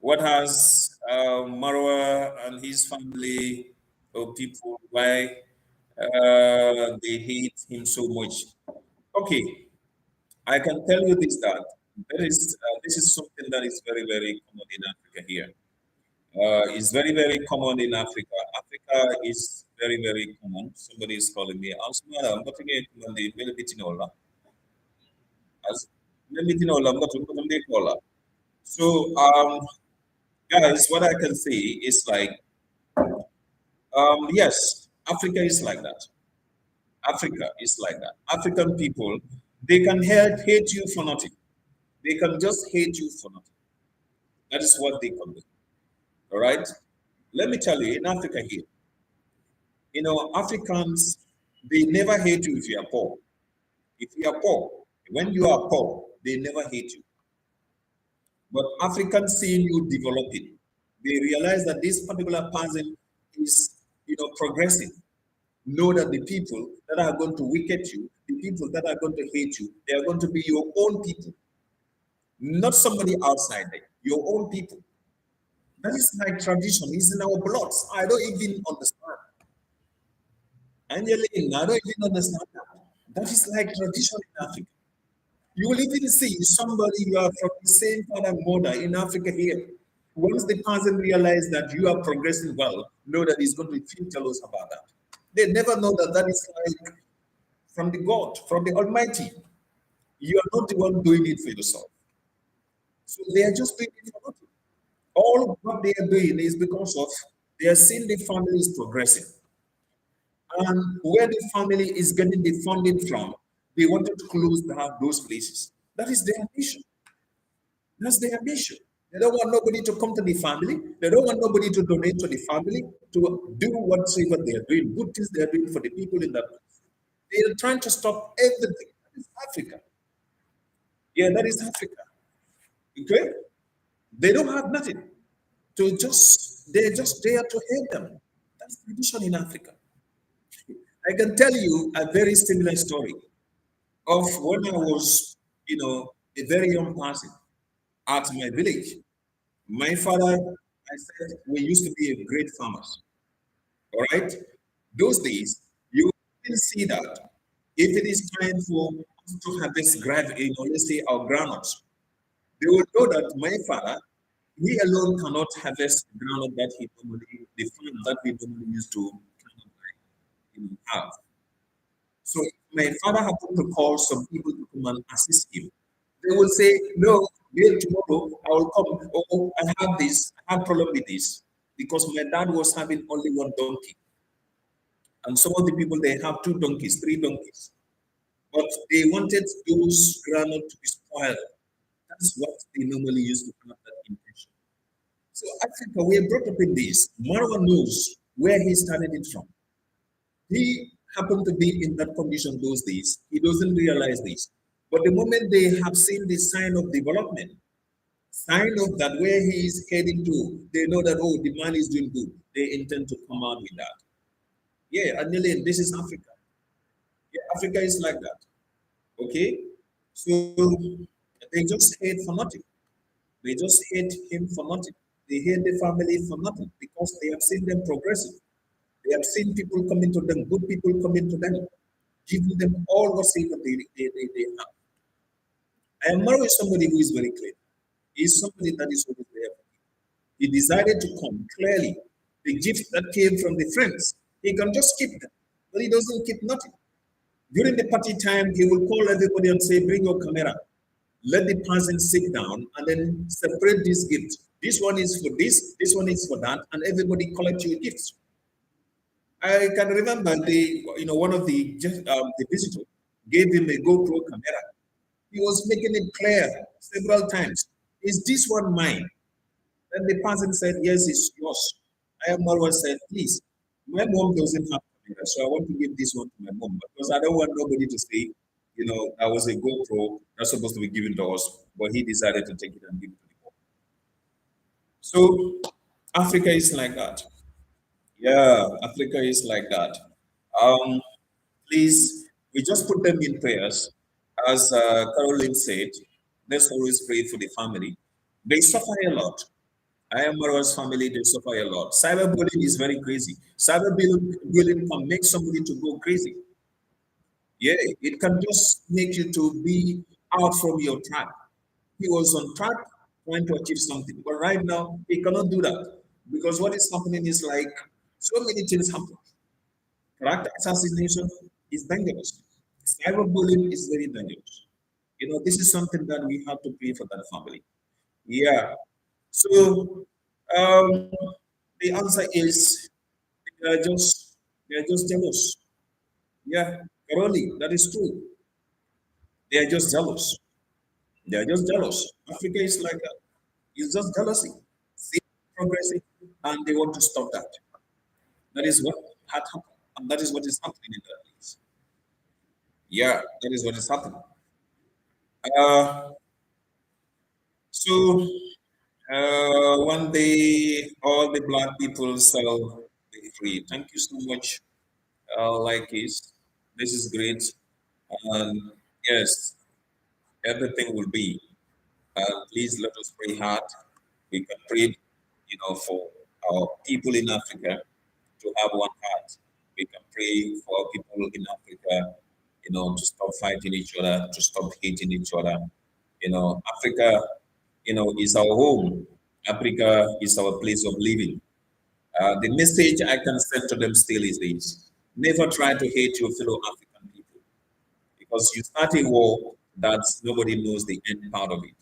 what has Marwa and his family or people why They hate him so much. Okay, I can tell you this that this is something that is very very common in Africa here. It's very very common in Africa. Africa is very very common. Somebody is calling me. I'm not again the Melitinola. As Melitinola, I'm not the caller. So guys, what I can say is like yes, Africa is like that. Africa is like that. African people, they can hate you for nothing. They can just hate you for nothing. That is what they can do. All right. Let me tell you, in Africa here, Africans, they never hate you if you are poor. If you are poor, when you are poor, they never hate you. But Africans seeing you developing, they realize that this particular person is, progressing. Know that the people that are going to wicked you, the people that are going to hate you, they are going to be your own people, not somebody outside there, your own people. That is like tradition, it's in our blood. I don't even understand. Angeline, I don't even understand that. That is like tradition in Africa. You will even see somebody you are from the same father and mother in Africa here. Once the person realizes that you are progressing well, know that he's going to feel jealous about that. They never know that that is like from the God, from the Almighty. You are not the one doing it for yourself. So they are just doing it for nothing. All what they are doing is because of they are seeing the family is progressing. And where the family is getting the funding from, they wanted to close down those places. That is their mission. That's their mission. They don't want nobody to come to the family. They don't want nobody to donate to the family to do whatsoever they are doing, good things they are doing for the people in that place. They are trying to stop everything. That is Africa. Yeah, that is Africa. Okay? They don't have nothing. They're just there to help them. That's tradition in Africa. I can tell you a very similar story of when I was, a very young person at my village. My father, I said, we used to be a great farmers. All right. Those days, you will see that if it is time for us to harvest let's say our groundnuts, they will know that my father, he alone cannot harvest groundnut that he normally, the farm that we normally used to kind of like, have. So if my father happened to call some people to come and assist him, they will say, no, Bill, tomorrow I will come. Oh, I have this, I have problem with this. Because my dad was having only one donkey. And some of the people they have two donkeys, three donkeys. But they wanted those granite to be spoiled. That's what they normally used to have that intention. So Africa, we are brought up in this. Marwa knows where he started it from. He happened to be in that condition those days. He doesn't realize this. But the moment they have seen the sign of development, sign of that where he is heading to, they know that, oh, the man is doing good. They intend to come out with that. Yeah, Anilin, this is Africa. Yeah, Africa is like that. Okay? So they just hate for nothing. They just hate him for nothing. They hate the family for nothing because they have seen them progressing. They have seen people coming to them, good people coming to them, giving them all whatsoever they have. I am married somebody who is very clear. He is somebody that is always there. He decided to come clearly. The gift that came from the friends, he can just keep them, but he doesn't keep nothing. During the party time, he will call everybody and say, bring your camera. Let the person sit down and then separate these gifts. This one is for this one is for that, and everybody collect your gifts. I can remember one of the visitor gave him a GoPro camera. He was making it clear several times. Is this one mine? Then the person said, yes, it's yours. I am Marwa said, please, my mom doesn't have camera, so I want to give this one to my mom because I don't want nobody to say, I was a GoPro that's supposed to be given to us, but he decided to take it and give it to the mom. So Africa is like that. Yeah, Africa is like that. Um, Please, we just put them in prayers. As Caroline said, let's always pray for the family. They suffer a lot. I am Marwa's family, they suffer a lot. Cyberbullying is very crazy. Cyberbullying can make somebody to go crazy. Yeah, it can just make you to be out from your track. He was on track trying to achieve something, but right now he cannot do that because what is happening is like so many things happen. Character assassination is dangerous. Cyberbullying is very dangerous. This is something that we have to pray for that family. Yeah. So um, the answer is they are just they are just jealous. Yeah, Caroli, that is true. They are just jealous. They are just jealous. Africa is like that. It's just jealousy. See progressing, and they want to stop that. That is what had happened, and that is what is happening in that place. Yeah, that is what is happening. Uh, so one day, all the black people shall be free. Thank you so much, like this is great. And yes, everything will be. Please let us pray hard. We can pray, for our people in Africa to have one heart. We can pray for our people in Africa, to stop fighting each other, to stop hating each other. Africa, is our home. Africa is our place of living. The message I can send to them still is this: never try to hate your fellow African people because you start a war that nobody knows the end part of it.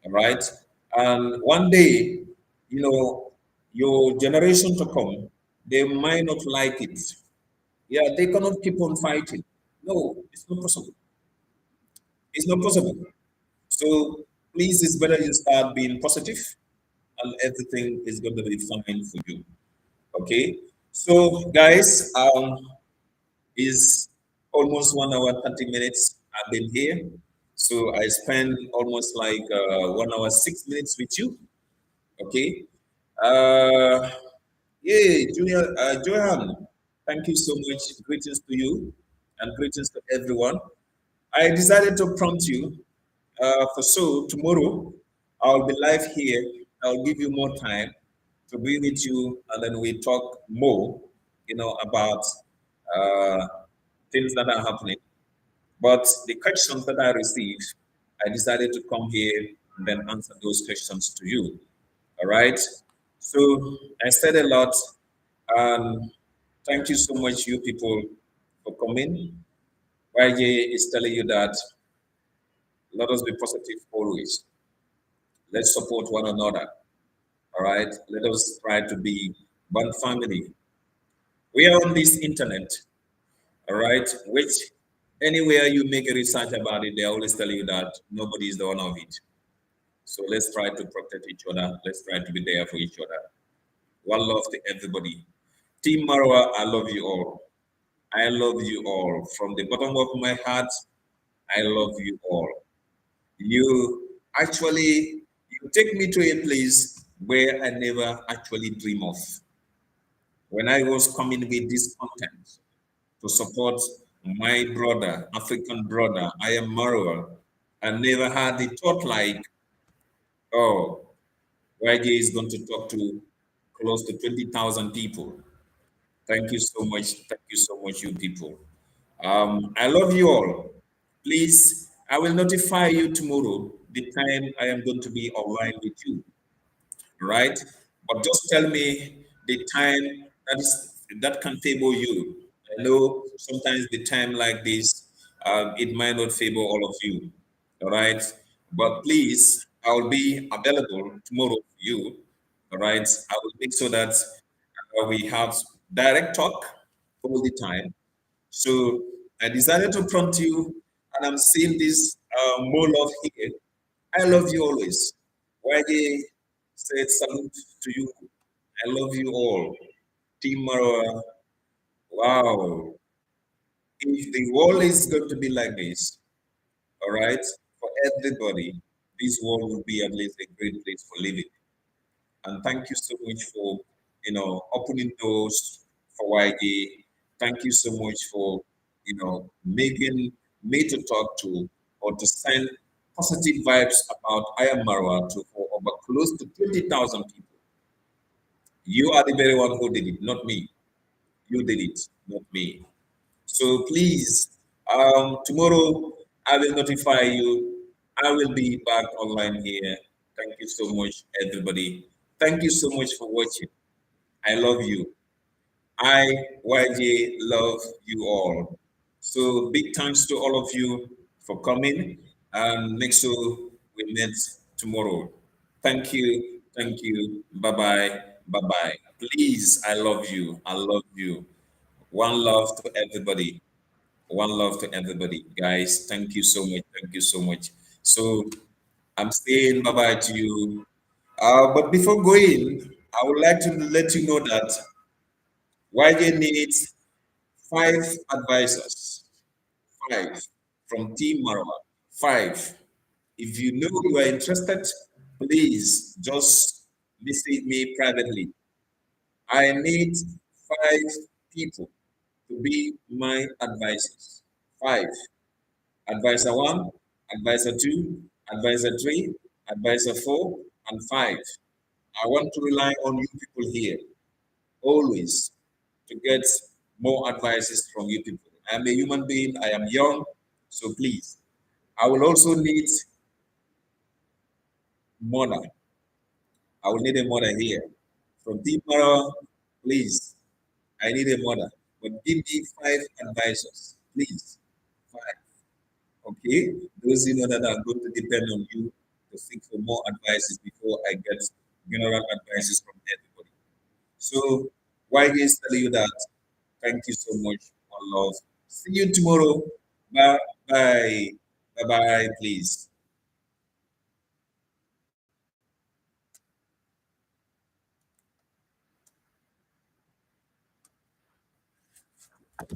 All right. And one day, your generation to come, they might not like it. Yeah, they cannot keep on fighting. No, it's not possible. It's not possible. So please, it's better you start being positive and everything is going to be fine for you. Okay. So guys, is almost 1 hour 30 minutes I've been here. So I spent almost like 1 hour 6 minutes with you. Okay. Uh, yeah, Junior, Johan, thank you so much. Greetings to you and greetings to everyone. I decided to prompt you for so tomorrow I'll be live here. I'll give you more time to be with you and then we talk more, about uh, things that are happening. But the questions that I received, I decided to come here and then answer those questions to you. All right. So I said a lot. Thank you so much, you people, for coming. YJ is telling you that let us be positive always. Let's support one another. All right. Let us try to be one family. We are on this internet. All right. Which anywhere you make a research about it, they always tell you that nobody is the owner of it. So let's try to protect each other. Let's try to be there for each other. One love to everybody. Team Marwa, I love you all. I love you all. From the bottom of my heart, I love you all. You actually you take me to a place where I never actually dream of. When I was coming with this content to support my brother, African brother, I am Marwa, I never had the thought like, oh, YJ is going to talk to close to 20,000 people. Thank you so much. Thank you so much, you people. I love you all. Please, I will notify you tomorrow the time I am going to be online with you, right? But just tell me the time that can favor you. I know sometimes the time like this, it might not favor all of you, all right? But please, I will be available tomorrow for you, all right? I will make sure that we have direct talk all the time. So I decided to prompt you, and I'm seeing this more love here. I love you always. YJ said salute to you. I love you all. Team Marwa, wow. If the world is going to be like this, all right, for everybody, this world will be at least a great place for living. And thank you so much for, opening doors for YJ. Thank you so much for, making me to talk to or to send positive vibes about I am Marwa to for over close to 20,000 people. You are the very one who did it, not me. You did it, not me. So please, tomorrow I will notify you. I will be back online here. Thank you so much, everybody. Thank you so much for watching. I love you. I, YJ, love you all. So big thanks to all of you for coming, and make sure we meet tomorrow. Thank you. Thank you. Bye bye. Bye bye. Please, I love you. I love you. One love to everybody. One love to everybody. Guys, thank you so much. Thank you so much. So I'm saying bye bye to you. But before going, I would like to let you know that YJ needs 5 advisors. Five from Team Marwa. Five. If you know you are interested, please just message me privately. I need 5 people to be my advisors. Five. Advisor one, advisor two, advisor three, advisor four, and five. I want to rely on you people here always to get more advices from you people. I am a human being, I am young, so please. I will also need mother. I will need a mother here. From Team Mara, please. I need a mother. But give me 5 advisors, please. 5. Okay? Those that are going to depend on you to seek for more advices before I get general advices from everybody. So why is telling you that? Thank you so much. One love. See you tomorrow. Bye bye. Bye bye, please.